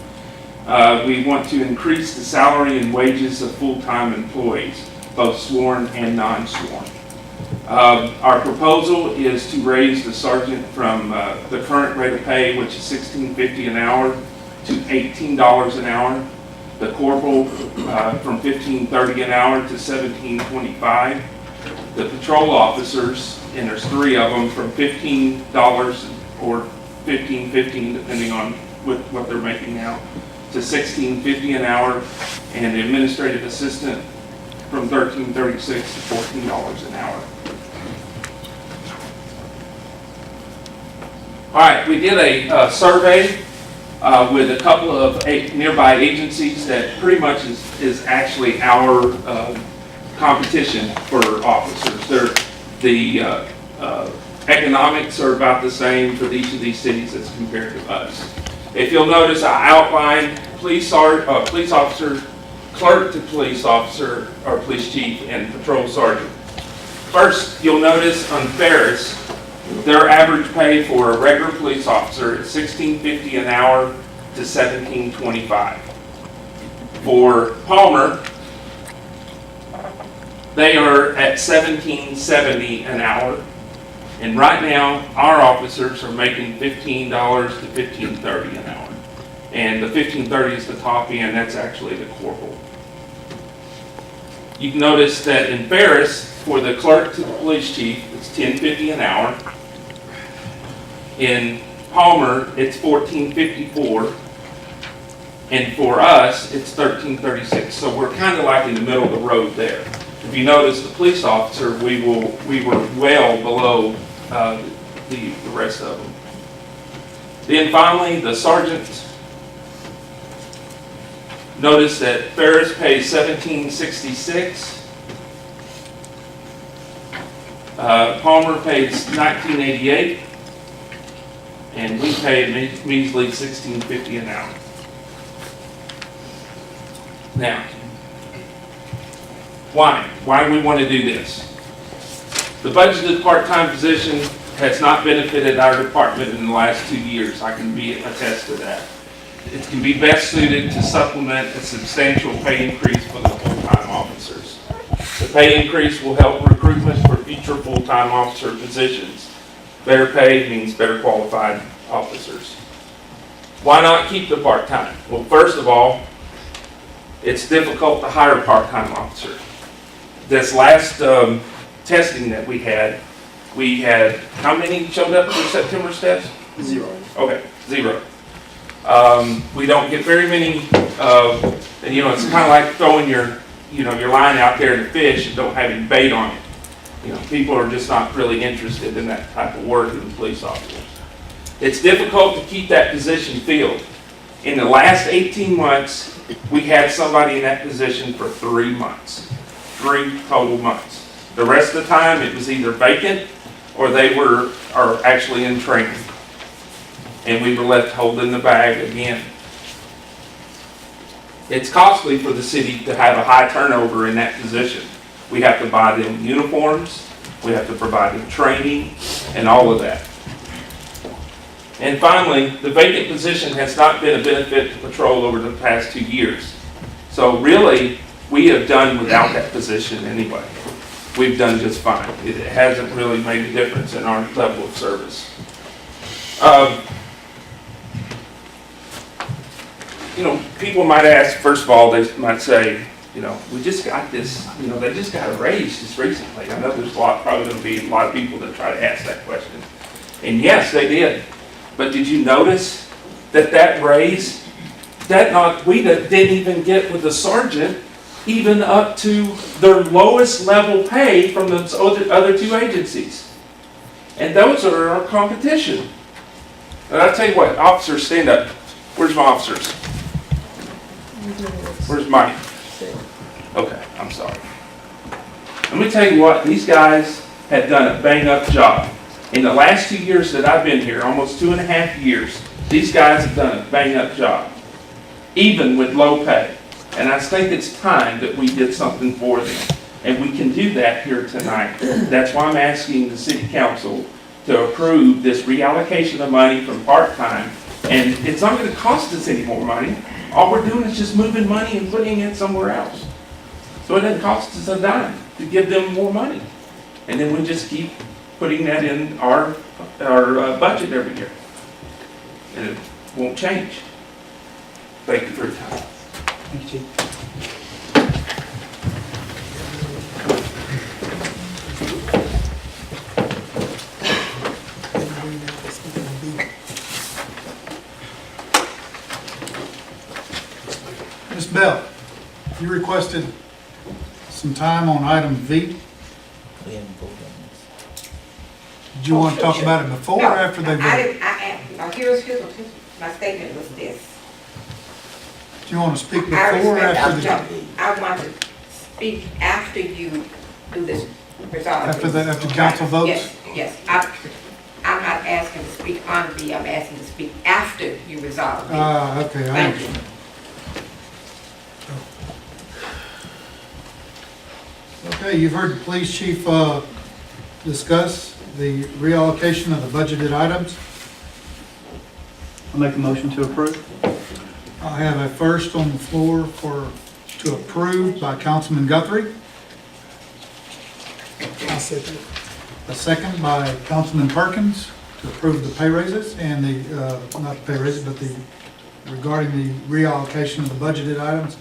We want to increase the salary and wages of full-time employees, both sworn and non-sworn. Our proposal is to raise the sergeant from the current rate of pay, which is $16.50 an hour, to $18 an hour. The corporal from $15.30 an hour to $17.25. The patrol officers, and there's 3 of them, from $15 or $15.15, depending on what they're making now, to $16.50 an hour, and the administrative assistant from $13.36 to $14 an hour. All right, we did a survey with a couple of nearby agencies that pretty much is actually our competition for officers. The economics are about the same for each of these cities as compared to us. If you'll notice, I outlined police officer, clerk to police officer, or police chief, and patrol sergeant. First, you'll notice on Ferris, their average pay for a regular police officer is $16.50 an hour to $17.25. For Palmer, they are at $17.70 an hour. And right now, our officers are making $15 to $15.30 an hour. And the $15.30 is the top end, that's actually the corporal. You can notice that in Ferris, for the clerk to the police chief, it's $10.50 an hour. In Palmer, it's $14.54. And for us, it's $13.36. So we're kind of like in the middle of the road there. If you notice the police officer, we were well below the rest of them. Then finally, the sergeant. Notice that Ferris pays $17.66. Palmer pays $19.88. And we pay a measly $16.50 an hour. Now, why? Why do we want to do this? The budgeted part-time position has not benefited our department in the last 2 years. I can attest to that. it can be best suited to supplement a substantial pay increase for the full-time officers. The pay increase will help recruitment for future full-time officer positions. Better pay means better qualified officers. Why not keep the part-time? Well, first of all, it's difficult to hire a part-time officer. This last testing that we had, how many showed up for September's test? 0. Okay, 0. We don't get very many, it's kind of like throwing your line out there to fish and don't have any bait on it. People are just not really interested in that type of work as police officers. It's difficult to keep that position filled. In the last 18 months, we had somebody in that position for 3 months. 3 total months. The rest of the time, it was either vacant or they are actually in training. And we were left holding the bag again. It's costly for the city to have a high turnover in that position. We have to buy them uniforms, we have to provide them training, and all of that. And finally, the vacant position has not been a benefit to patrol over the past 2 years. So really, we have done without that position anyway. We've done just fine. It hasn't really made a difference in our level of service. People might ask, first of all, they might say, we just got this, they just got a raise just recently. I know there's probably going to be a lot of people that try to ask that question. And yes, they did. But did you notice that raise, we didn't even get with the sergeant even up to their lowest level pay from those other 2 agencies. And those are our competition. And I'll tell you what, officers, stand up. Where's my officers? Where's Mike? Okay, I'm sorry. Let me tell you what, these guys have done a bang-up job. In the last 2 years that I've been here, almost 2.5 years, these guys have done a bang-up job, even with low pay. And I think it's time that we did something for them. And we can do that here tonight. That's why I'm asking the city council to approve this reallocation of money from part-time. And it's not going to cost us any more money. All we're doing is just moving money and putting it somewhere else. So it doesn't cost us a dime to give them more money. And then we just keep putting that in our budget every year. And it won't change. Thank you for your time. Thank you, Chief. Ms. Bell, you requested some time on item V. We haven't voted on this. Did you want to talk about it before or after they vote? Here's my statement was this. Do you want to speak before or after the, I want to speak after you do this resolve. after council votes? Yes. I'm not asking to speak on V, I'm asking to speak after you resolve V. Okay. Thank you. Okay, you've heard the police chief discuss the reallocation of the budgeted items. I'll make a motion to approve. I have a first on the floor to approve by Councilman Guthrie. A second by Councilman Perkins to approve the pay raises and not the pay raises, but regarding the reallocation of the budgeted items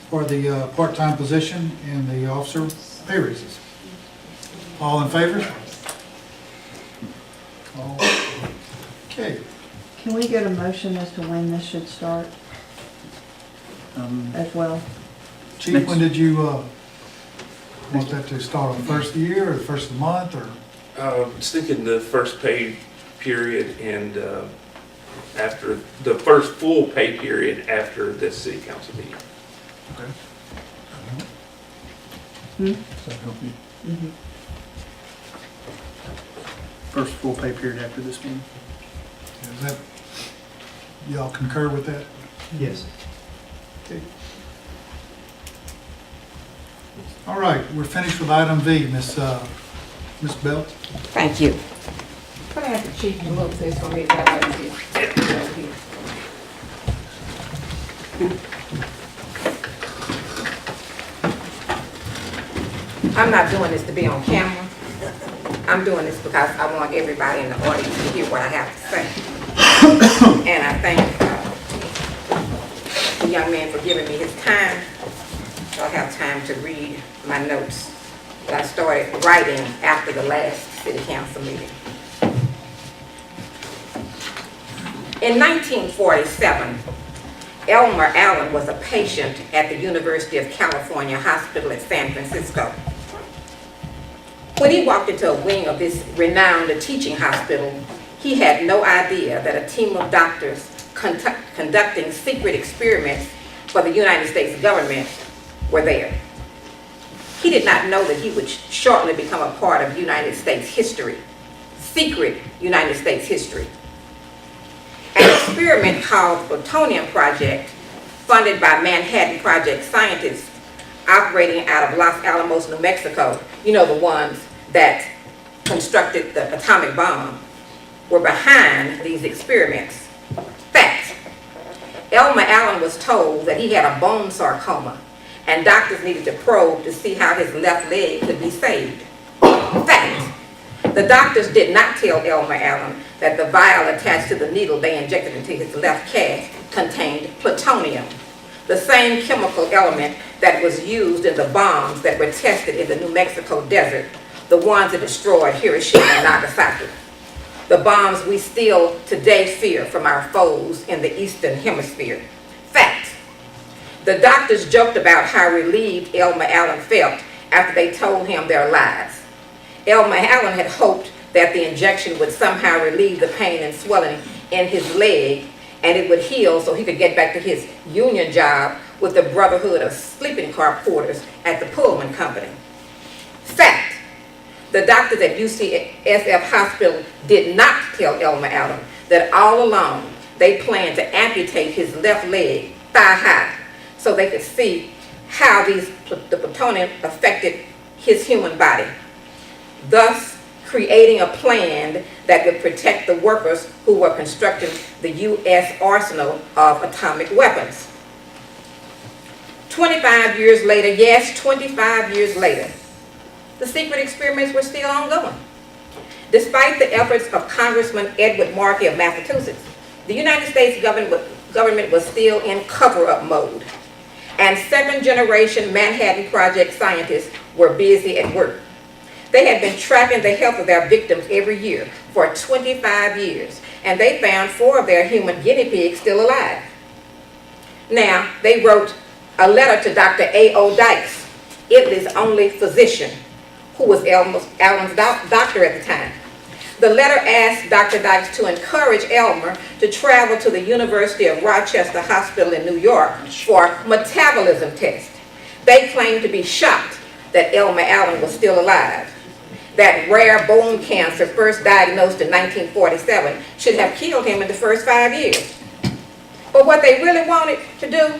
for the part-time position and the officer pay raises. All in favor? Okay. Can we get a motion as to when this should start as well? Chief, when did you want that to start, on the first of the year or the first of the month, or? I was thinking the first pay period and after the first full pay period after this city council meeting. Okay. Does that help you? First full pay period after this meeting? Is that, y'all concur with that? Yes. Okay. All right, we're finished with item V, Miss Bell. Thank you. Could I ask the chief to move this for me? I'm not doing this to be on camera. I'm doing this because I want everybody in the audience to hear what I have to say. And I thank the young man for giving me his time, so I have time to read my notes that I started writing after the last city council meeting. In 1947, Elmer Allen was a patient at the University of California Hospital at San Francisco. When he walked into a wing of this renowned teaching hospital, he had no idea that a team of doctors conducting secret experiments for the United States government were there. He did not know that he would shortly become a part of United States history, secret United States history. An experiment called the Plutonium Project, funded by Manhattan Project scientists operating out of Los Alamos, New Mexico, you know, the ones that constructed the atomic bomb, were behind these experiments. Fact, Elmer Allen was told that he had a bone sarcoma and doctors needed to probe to see how his left leg could be saved. Fact, the doctors did not tell Elmer Allen that the vial attached to the needle they injected into his left calf contained plutonium, the same chemical element that was used in the bombs that were tested in the New Mexico desert, the ones that destroyed Hiroshima and Nagasaki. The bombs we still today fear from our foes in the Eastern Hemisphere. Fact, the doctors joked about how relieved Elmer Allen felt after they told him their lies. Elmer Allen had hoped that the injection would somehow relieve the pain and swelling in his leg and it would heal so he could get back to his union job with the Brotherhood of Sleeping Car Porters at the Pullman Company. Fact, the doctors at UCSF Hospital did not tell Elmer Allen that all along they planned to amputate his left leg thigh high so they could see how the plutonium affected his human body, thus creating a plan that would protect the workers who were constructing the U.S. arsenal of atomic weapons. 25 years later, yes, 25 years later, the secret experiments were still ongoing. Despite the efforts of Congressman Edward Markey of Massachusetts, the United States government was still in cover-up mode, and second-generation Manhattan Project scientists were busy at work. They had been tracking the health of their victims every year for 25 years, and they found 4 of their human guinea pigs still alive. Now, they wrote a letter to Dr. A.O. Dykes, Italy's only physician, who was Allen's doctor at the time. The letter asked Dr. Dykes to encourage Elmer to travel to the University of Rochester Hospital in New York for metabolism tests. They claimed to be shocked that Elmer Allen was still alive. That rare bone cancer, first diagnosed in 1947, should have killed him in the first 5 years. But what they really wanted to do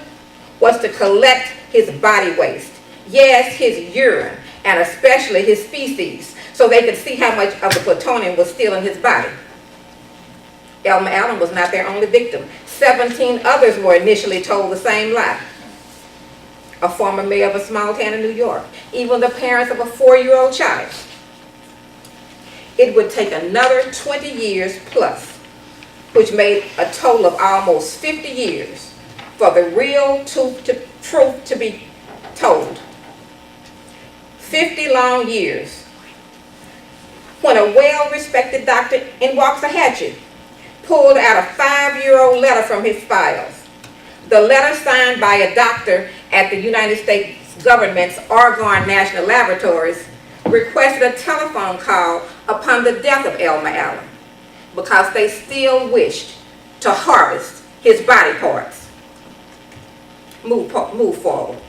was to collect his body waste, yes, his urine, and especially his feces, so they could see how much of the plutonium was still in his body. Elmer Allen was not their only victim. 17 others were initially told the same lie. A former mayor of a small town in New York, even the parents of a 4-year-old child. It would take another 20 years plus, which made a total of almost 50 years, for the real truth to be told. 50 long years, when a well-respected doctor in Waxahachie pulled out a 5-year-old letter from his files. The letter, signed by a doctor at the United States government's Argonne National Laboratories, requested a telephone call upon the death of Elmer Allen because they still wished to harvest his body parts. Move forward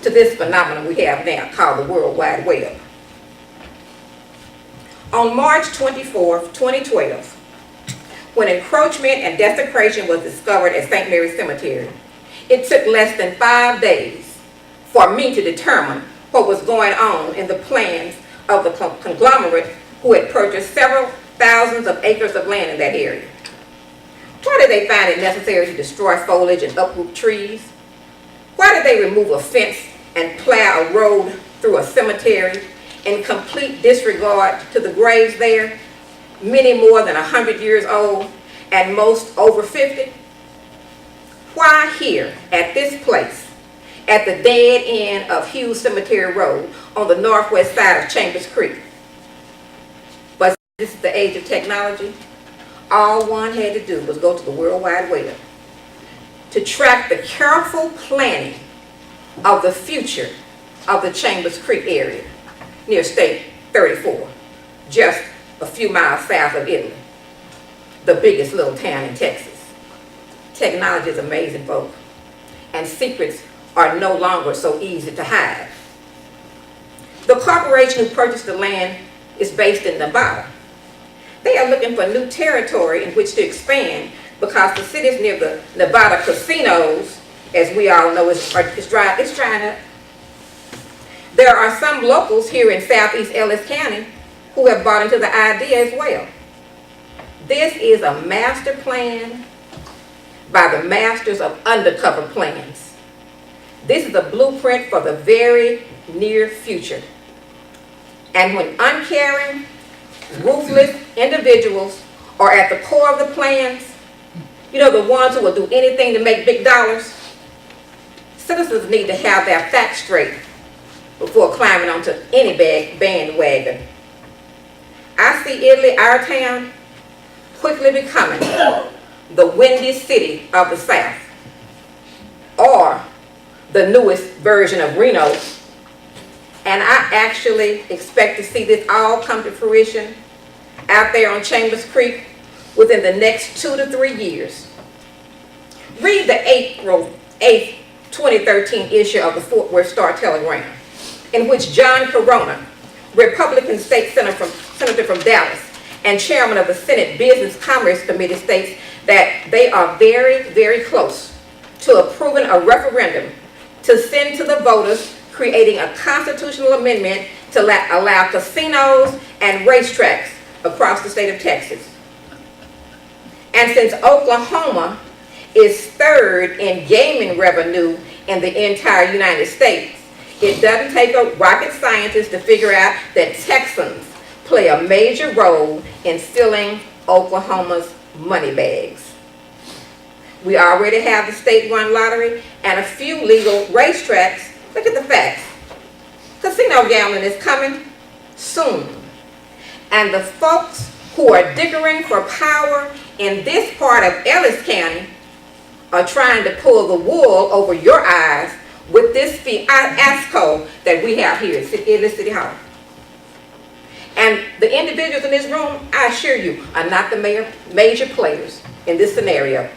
to this phenomenon we have now called the World Wide Web. On March 24, 2012, when encroachment and desecration was discovered at St. Mary's Cemetery, it took less than 5 days for me to determine what was going on in the plans of the conglomerate who had purchased several thousands of acres of land in that area. Why did they find it necessary to destroy foliage and uproot trees? Why did they remove a fence and plow a road through a cemetery in complete disregard to the graves there, many more than 100 years old and most over 50? Why here, at this place, at the dead end of Hughes Cemetery Road on the northwest side of Chambers Creek? But this is the age of technology. All one had to do was go to the World Wide Web to track the careful planning of the future of the Chambers Creek area near State 34, just a few miles south of Italy, the biggest little town in Texas. Technology is amazing, folks, and secrets are no longer so easy to hide. The corporation who purchased the land is based in Nevada. They are looking for new territory in which to expand because the cities near the Nevada casinos, as we all know, is drying up. There are some locals here in southeast Ellis County who have bought into the idea as well. This is a master plan by the masters of undercover plans. This is a blueprint for the very near future. And when uncaring, ruthless individuals are at the core of the plans, you know, the ones who will do anything to make big dollars, citizens need to have their facts straight before climbing onto any bandwagon. I see Italy, our town, quickly becoming the Windy City of the South, or the newest version of Reno. And I actually expect to see this all come to fruition out there on Chambers Creek within the next 2 to 3 years. Read the April 8th, 2013 issue of the Fort Worth Star-Telegram, in which John Corona, Republican state senator from Dallas and chairman of the Senate Business Commerce Committee, states that they are very, very close to approving a referendum to send to the voters creating a constitutional amendment to allow casinos and racetracks across the state of Texas. And since Oklahoma is third in gaming revenue in the entire United States, it doesn't take a rocket scientist to figure out that Texans play a major role in filling Oklahoma's money bags. We already have the state-run lottery and a few legal racetracks. Look at the facts. Casino gambling is coming soon. And the folks who are dickering for power in this part of Ellis County are trying to pull the wool over your eyes with this fiasco that we have here in the City Hall. And the individuals in this room, I assure you, are not the major players in this scenario.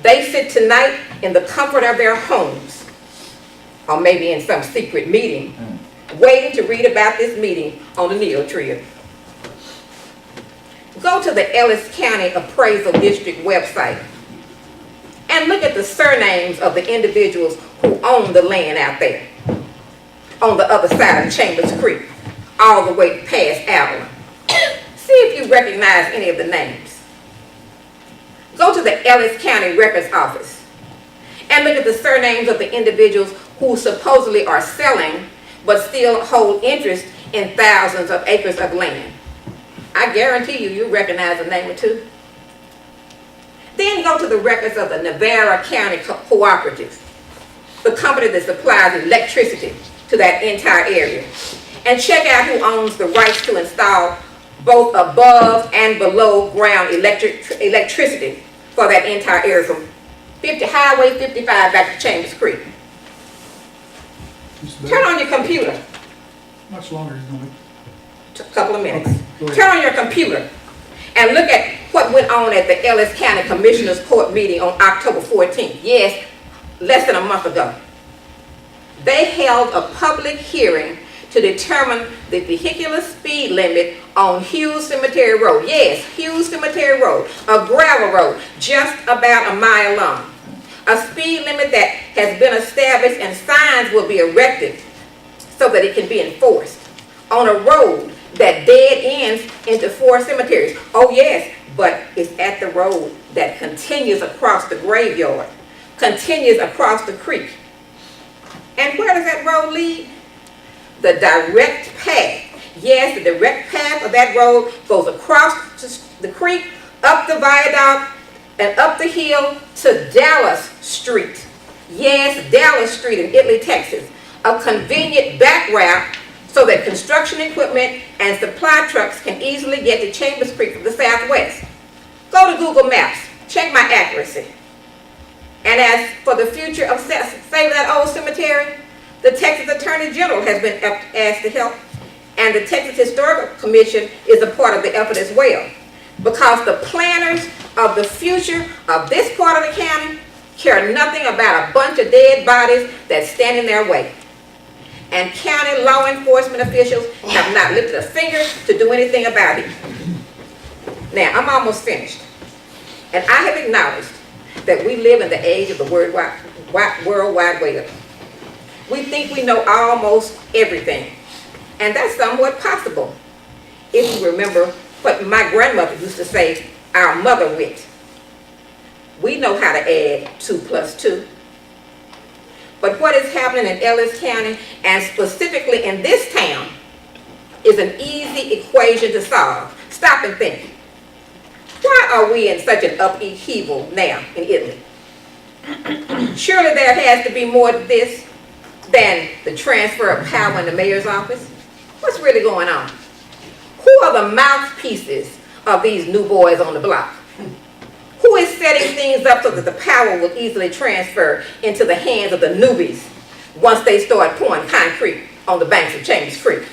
They sit tonight in the comfort of their homes, or maybe in some secret meeting, waiting to read about this meeting on the Neotribune. Go to the Ellis County Appraisal District website and look at the surnames of the individuals who own the land out there on the other side of Chambers Creek, all the way past Avalon. See if you recognize any of the names. Go to the Ellis County Records Office and look at the surnames of the individuals who supposedly are selling but still hold interest in thousands of acres of land. I guarantee you recognize a name or two. Then go to the records of the Navarre County Cooperative, the company that supplies electricity to that entire area, and check out who owns the rights to install both above and below ground electricity for that entire area from Highway 55 back to Chambers Creek. Turn on your computer. Much longer is going A couple of minutes. Turn on your computer and look at what went on at the Ellis County Commissioners Court meeting on October 14th. Yes, less than a month ago. They held a public hearing to determine the vehicular speed limit on Hughes Cemetery Road. Yes, Hughes Cemetery Road, a gravel road just about a mile long. A speed limit that has been established and signs will be erected so that it can be enforced on a road that dead ends into 4 cemeteries. Oh yes, but it's at the road that continues across the graveyard, continues across the creek, And where does that road lead? The direct path. Yes, the direct path of that road goes across the creek, up the viaduct, and up the hill to Dallas Street. Yes, Dallas Street in Italy, Texas. A convenient back route so that construction equipment and supply trucks can easily get to Chambers Creek from the southwest. Go to Google Maps, check my accuracy. And as for the future of saving that old cemetery, the Texas Attorney General has been asked to help, and the Texas Historical Commission is a part of the effort as well, because the planners of the future of this part of the county care nothing about a bunch of dead bodies that stand in their way. And county law enforcement officials have not lifted a finger to do anything about it. Now, I'm almost finished. And I have acknowledged that we live in the age of the World Wide Web. We think we know almost everything. And that's somewhat possible, if you remember what my grandmother used to say, our mother wit. We know how to add 2 plus 2. But what is happening in Ellis County, and specifically in this town, is an easy equation to solve. Stop and think. Why are we in such an upheaval now in Italy? Surely there has to be more to this than the transfer of power in the mayor's office. What's really going on? Who are the mouthpieces of these new boys on the block? Who is setting things up so that the power will easily transfer into the hands of the newbies once they start pouring concrete on the banks of Chambers Creek?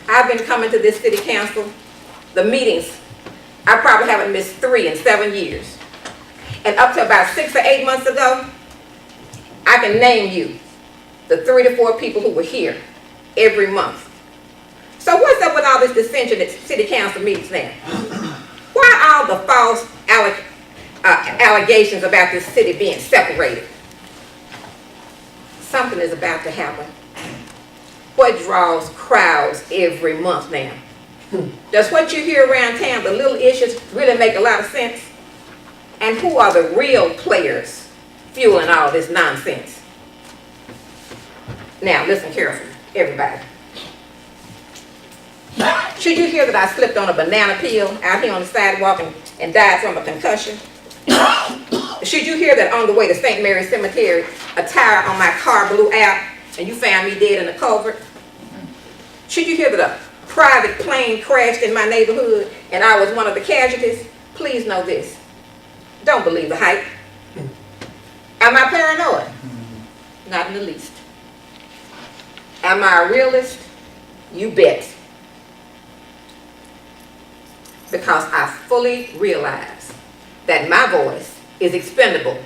I've been coming to this city council, the meetings, I probably haven't missed 3 in 7 years. And up to about 6 or 8 months ago, I can name you the 3 to 4 people who were here every month. So what's up with all this dissension at city council meetings now? Why all the false allegations about this city being separated? Something is about to happen. What draws crowds every month now? Does what you hear around town, the little issues, really make a lot of sense? And who are the real players fueling all this nonsense? Now, listen carefully, everybody. Should you hear that I slipped on a banana peel out here on the sidewalk and died from a concussion? Should you hear that on the way to St. Mary's Cemetery, a tire on my car blew out and you found me dead in a culvert? Should you hear that a private plane crashed in my neighborhood and I was one of the casualties? Please know this. Don't believe the hype. Am I paranoid? Not in the least. Am I a realist? You bet. Because I fully realize that my voice is expendable.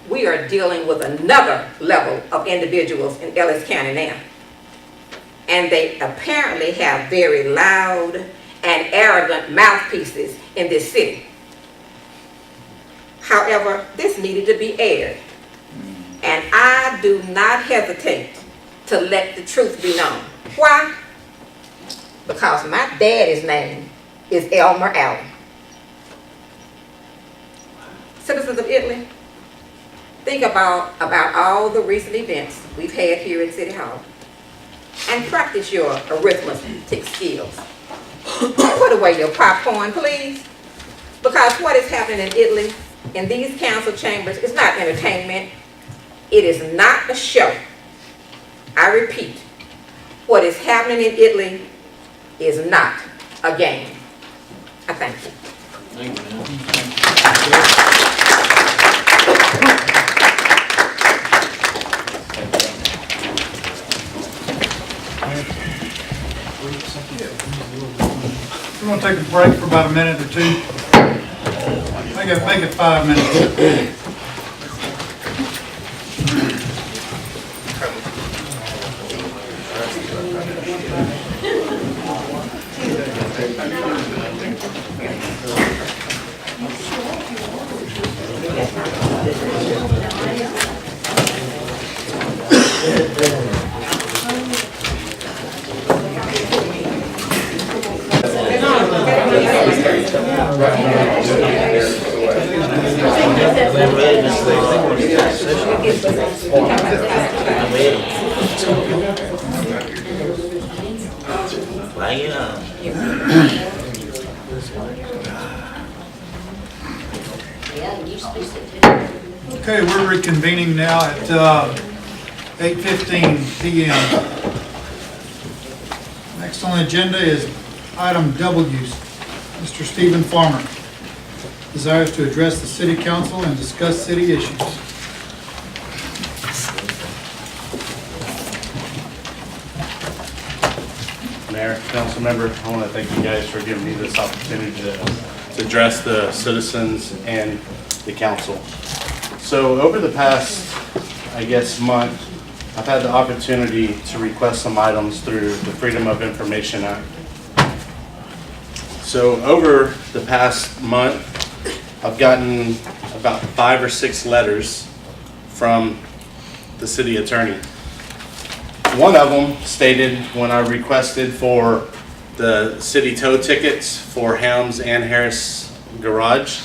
We are dealing with another level of individuals in Ellis County now. And they apparently have very loud and arrogant mouthpieces in this city. However, this needed to be aired. And I do not hesitate to let the truth be known. Why? Because my daddy's name is Elmer Allen. Citizens of Italy, think about all the recent events we've had here in City Hall and practice your arithmetic skills. Put away your popcorn, please, because what is happening in Italy in these council chambers is not entertainment. It is not a show. I repeat, what is happening in Italy is not a game. I thank you. Thank you, man. We're going to take a break for about a minute or two. Make it 5 minutes. Why you Okay, we're reconvening now at 8:15 PM. Next on the agenda is item W. Mr. Stephen Farmer desires to address the city council and discuss city issues. Mayor, council member, I want to thank you guys for giving me this opportunity to address the citizens and the council. So over the past, I guess, month, I've had the opportunity to request some items through the Freedom of Information Act. So over the past month, I've gotten about 5 or 6 letters from the city attorney. One of them stated when I requested for the city tow tickets for Helms and Harris Garage,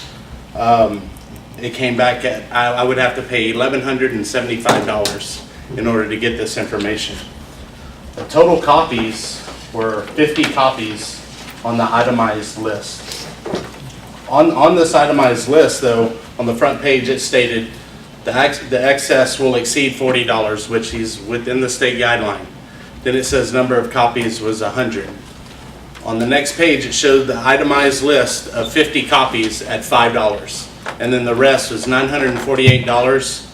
it came back at, I would have to pay $1,175 in order to get this information. The total copies were 50 copies on the itemized list. On this itemized list, though, on the front page it stated the excess will exceed $40, which is within the state guideline. Then it says number of copies was 100. On the next page it showed the itemized list of 50 copies at $5. And then the rest was $948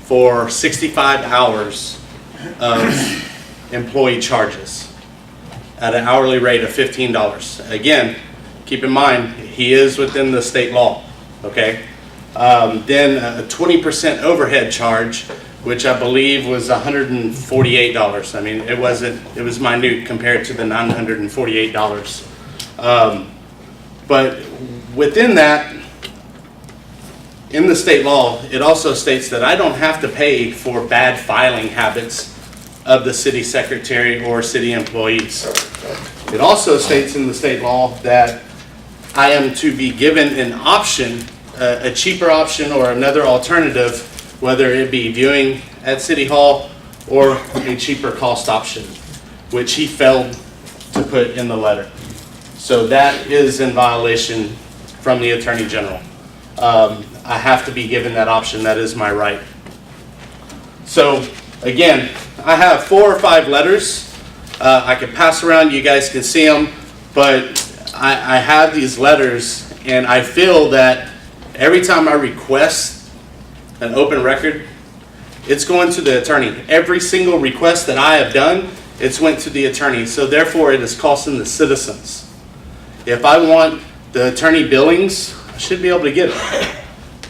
for 65 hours of employee charges at an hourly rate of $15. Again, keep in mind, he is within the state law, okay? Then a 20% overhead charge, which I believe was $148. I mean, it was minute compared to the $948. But within that, in the state law, it also states that I don't have to pay for bad filing habits of the city secretary or city employees. It also states in the state law that I am to be given an option, a cheaper option or another alternative, whether it be viewing at City Hall or a cheaper cost option, which he failed to put in the letter. So that is in violation from the Attorney General. I have to be given that option. That is my right. So again, I have 4 or 5 letters. I can pass around. You guys can see them. But I have these letters, and I feel that every time I request an open record, it's going to the attorney. Every single request that I have done, it's went to the attorney. So therefore, it is costing the citizens. If I want the attorney billings, I should be able to get it.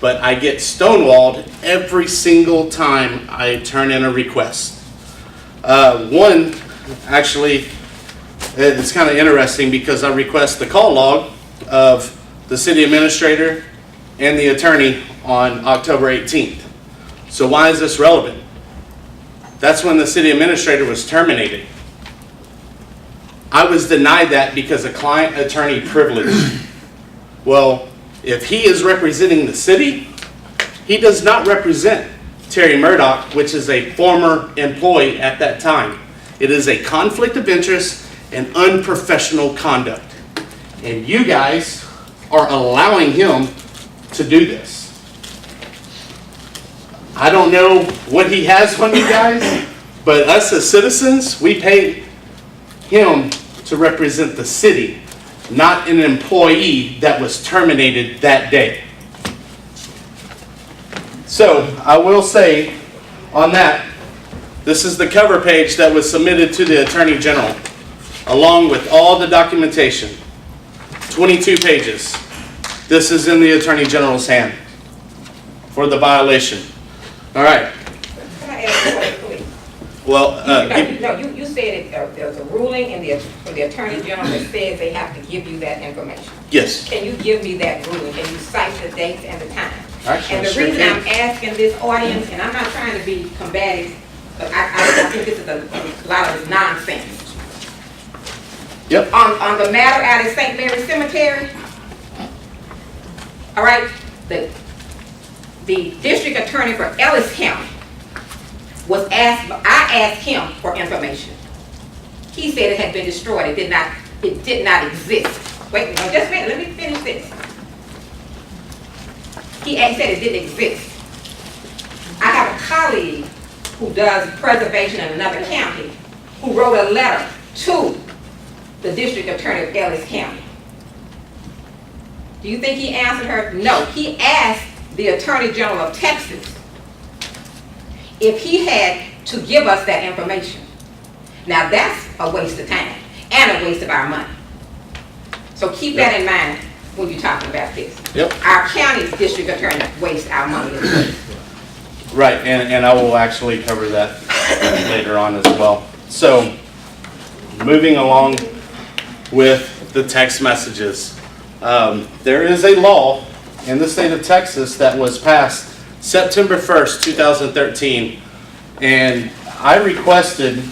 But I get stonewalled every single time I turn in a request. One, actually, it's kind of interesting because I request the call log of the city administrator and the attorney on October 18th. So why is this relevant? That's when the city administrator was terminated. I was denied that because of client-attorney privilege. Well, if he is representing the city, he does not represent Terry Murdoch, which is a former employee at that time. It is a conflict of interest and unprofessional conduct. And you guys are allowing him to do this. I don't know what he has on you guys, but us as citizens, we pay him to represent the city, not an employee that was terminated that day. So I will say on that, this is the cover page that was submitted to the Attorney General, along with all the documentation, 22 pages. This is in the Attorney General's hand for the violation. All right. Can I ask you a question? Well, You said there's a ruling for the Attorney General that says they have to give you that information. yes. Can you give me that ruling? Can you cite the dates and the time? Actually, And the sure reason can. I'm asking this audience, and I'm not trying to be combative, but I think this is a lot of this nonsense. Yep. On the matter out at St. Mary's Cemetery, all right, the district attorney for Ellis County was asked, I asked him for information. He said it had been destroyed, it did not exist. Wait, no, just a minute, let me finish this. He said it didn't exist. I have a colleague who does preservation in another county who wrote a letter to the district attorney of Ellis County. Do you think he answered her? No. He asked the Attorney General of Texas if he had to give us that information. Now that's a waste of time and a waste of our money. So keep that in mind when you're talking about this. Yep. Our county's district attorney wastes our money as well. Right, and I will actually cover that later on as well. So, moving along with the text messages. There is a law in the state of Texas that was passed September 1st, 2013, and I requested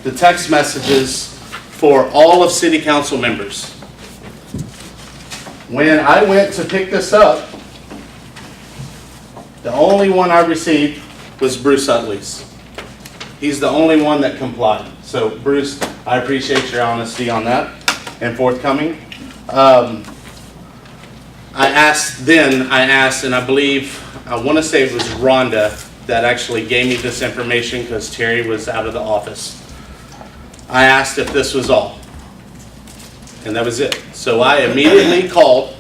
the text messages for all of city council members. When I went to pick this up, the only one I received was Bruce Utley's. He's the only one that complied. So Bruce, I appreciate your honesty on that and forthcoming. I asked, and I believe, I want to say it was Rhonda that actually gave me this information because Terry was out of the office. I asked if this was all, and that was it. So I immediately called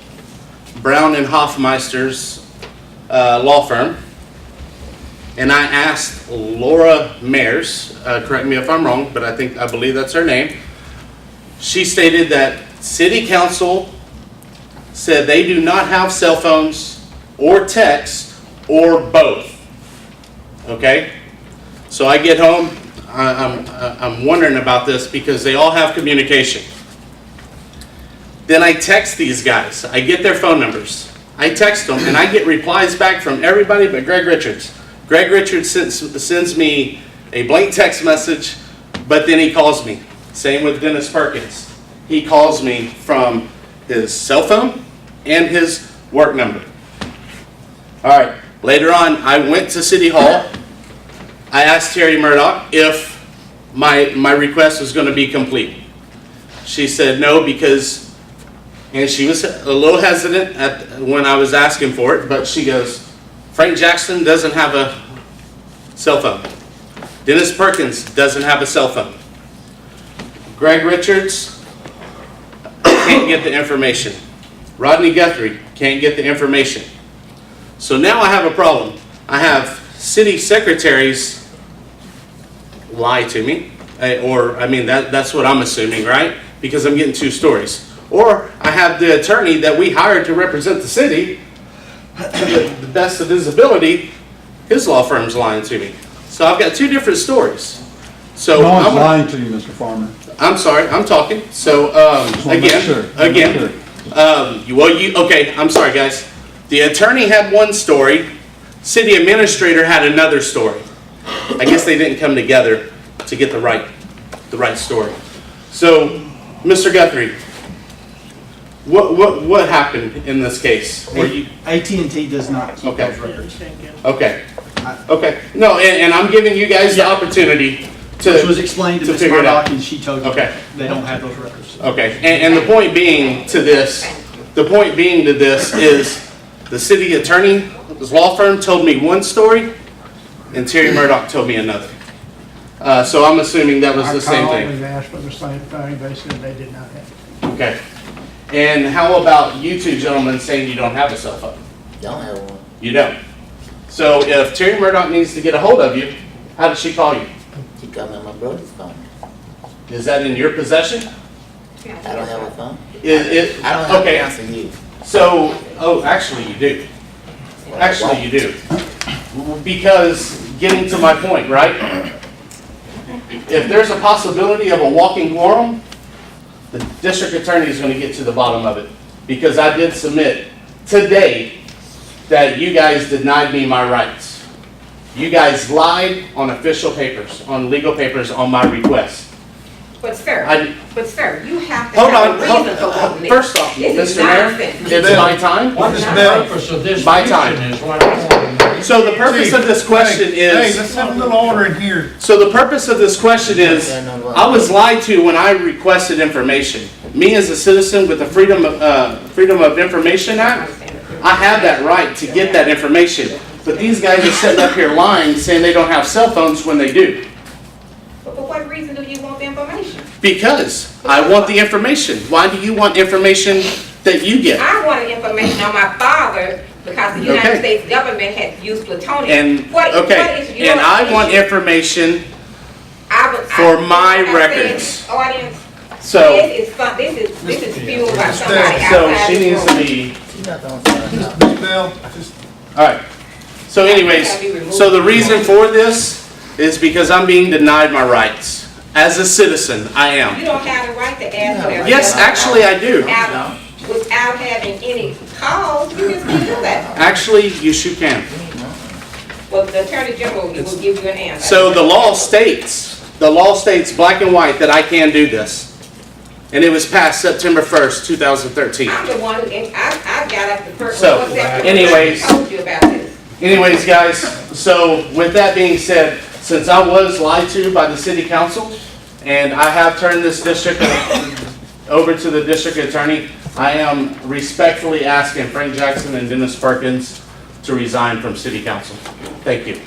Brown and Hoffmeister's law firm, and I asked Laura Mayers, correct me if I'm wrong, but I believe that's her name. She stated that city council said they do not have cell phones or text or both. Okay? So I get home, I'm wondering about this because they all have communication. Then I text these guys. I get their phone numbers. I text them and I get replies back from everybody but Greg Richards. Greg Richards sends me a blank text message, but then he calls me. Same with Dennis Perkins. He calls me from his cell phone and his work number. All right, later on, I went to City Hall. I asked Terry Murdoch if my request was going to be complete. She said no because, and she was a little hesitant when I was asking for it, but she goes, Frank Jackson doesn't have a cell phone. Dennis Perkins doesn't have a cell phone. Greg Richards can't get the information. Rodney Guthrie can't get the information. So now I have a problem. I have city secretaries lie to me, that's what I'm assuming, right? Because I'm getting two stories. Or I have the attorney that we hired to represent the city, to the best of his ability, his law firm's lying to me. So I've got two different stories. So No one's lying to you, Mr. Farmer. I'm sorry, I'm talking. So okay, I'm sorry guys. The attorney had one story, city administrator had another story. I guess they didn't come together to get the right story. So, Mr. Guthrie, what happened in this case? AT&T does not keep Okay. those records. Okay. Okay. No, and I'm giving you guys the opportunity to Which was explained to Ms. figure it out. Murdoch, and she told you Okay. they don't have those records. Okay. And the point being to this is the city attorney's law firm told me one story, and Terry Murdoch told me another. So I'm assuming that was the same I thing. called and asked for the same thing, they said they did not have it. Okay. And how about you two gentlemen saying you don't have a cell phone? Don't have one. You don't. So if Terry Murdoch needs to get a hold of you, how does she call you? She got me on my brother's phone. Is that in your possession? I don't have a phone. I don't have okay. to answer you. So, actually you do. Actually you do. Because, getting to my point, right? If there's a possibility of a walking quorum, the district attorney is going to get to the bottom of it. Because I did submit today that you guys denied me my rights. You guys lied on official papers, on legal papers, on my request. But sir, you have to Hold have on, a reason for voting it. First off, This is Mr. Mayor, nonsense. it's my time. What the purpose of this My time. meeting is what I want to know. So the purpose of this question Hey, is, let's have a little order in here. so the purpose of this question is, I was lied to when I requested information. Me as a citizen with the Freedom of Information Act, I have that right to get that information. But these guys are sitting up here lying, saying they don't have cell phones when they do. But for what reason do you want the information? Because I want the information. Why do you want information that you get? I wanted information on my father because the United Okay. States government had used plutonium. And, What is okay, your and I want issue? information I for my I said, records. Audience, So, this is fun, this is fueled by somebody so outside she this needs to room. be, Ms. Bell, just, alright. So anyways, so the reason for this is because I'm being denied my rights. As a citizen, I You am. don't have the right to ask for that. Yes, actually I do. Without having any cause, you just can't do that. Actually, you sure can. Well, the Attorney General will give you an answer. So the law states black and white that I can do this. And it was passed September 1st, 2013. I'm the one who, I got up the first. So, anyways. Told you about this. Anyways, guys, so with that being said, since I was lied to by the city council, and I have turned this district over to the district attorney, I am respectfully asking Frank Jackson and Dennis Perkins to resign from city council. Thank you.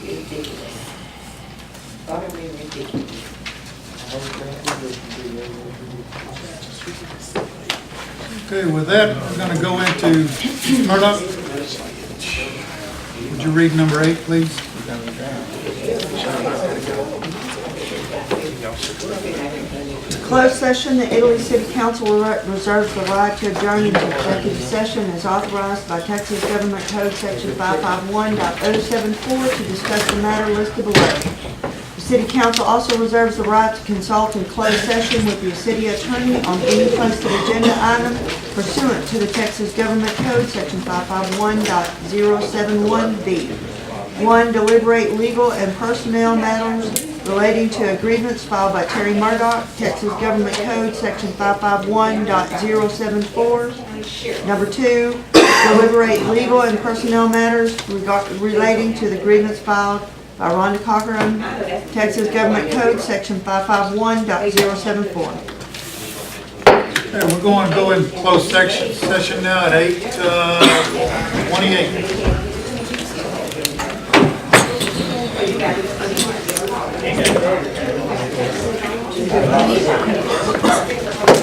Ridiculous. Utterly ridiculous. okay, with that, we're gonna go into Murdoch. Would you read number 8, please? Closed session, the Italy City Council reserves the right to adjourn into executive session as authorized by Texas Government Code Section 551.074 to discuss the matter listed below. The City Council also reserves the right to consult in closed session with the city attorney on any posted agenda item pursuant to the Texas Government Code Section 551.071B. 1, deliberate legal and personnel matters relating to a grievance filed by Terry Murdoch, Texas Government Code, Section 551.074. Number 2, deliberate legal and personnel matters relating to the grievance filed by Rhonda Cochran, Texas Government Code, Section 551.074. Okay, we're going to go in closed session now at 8:28.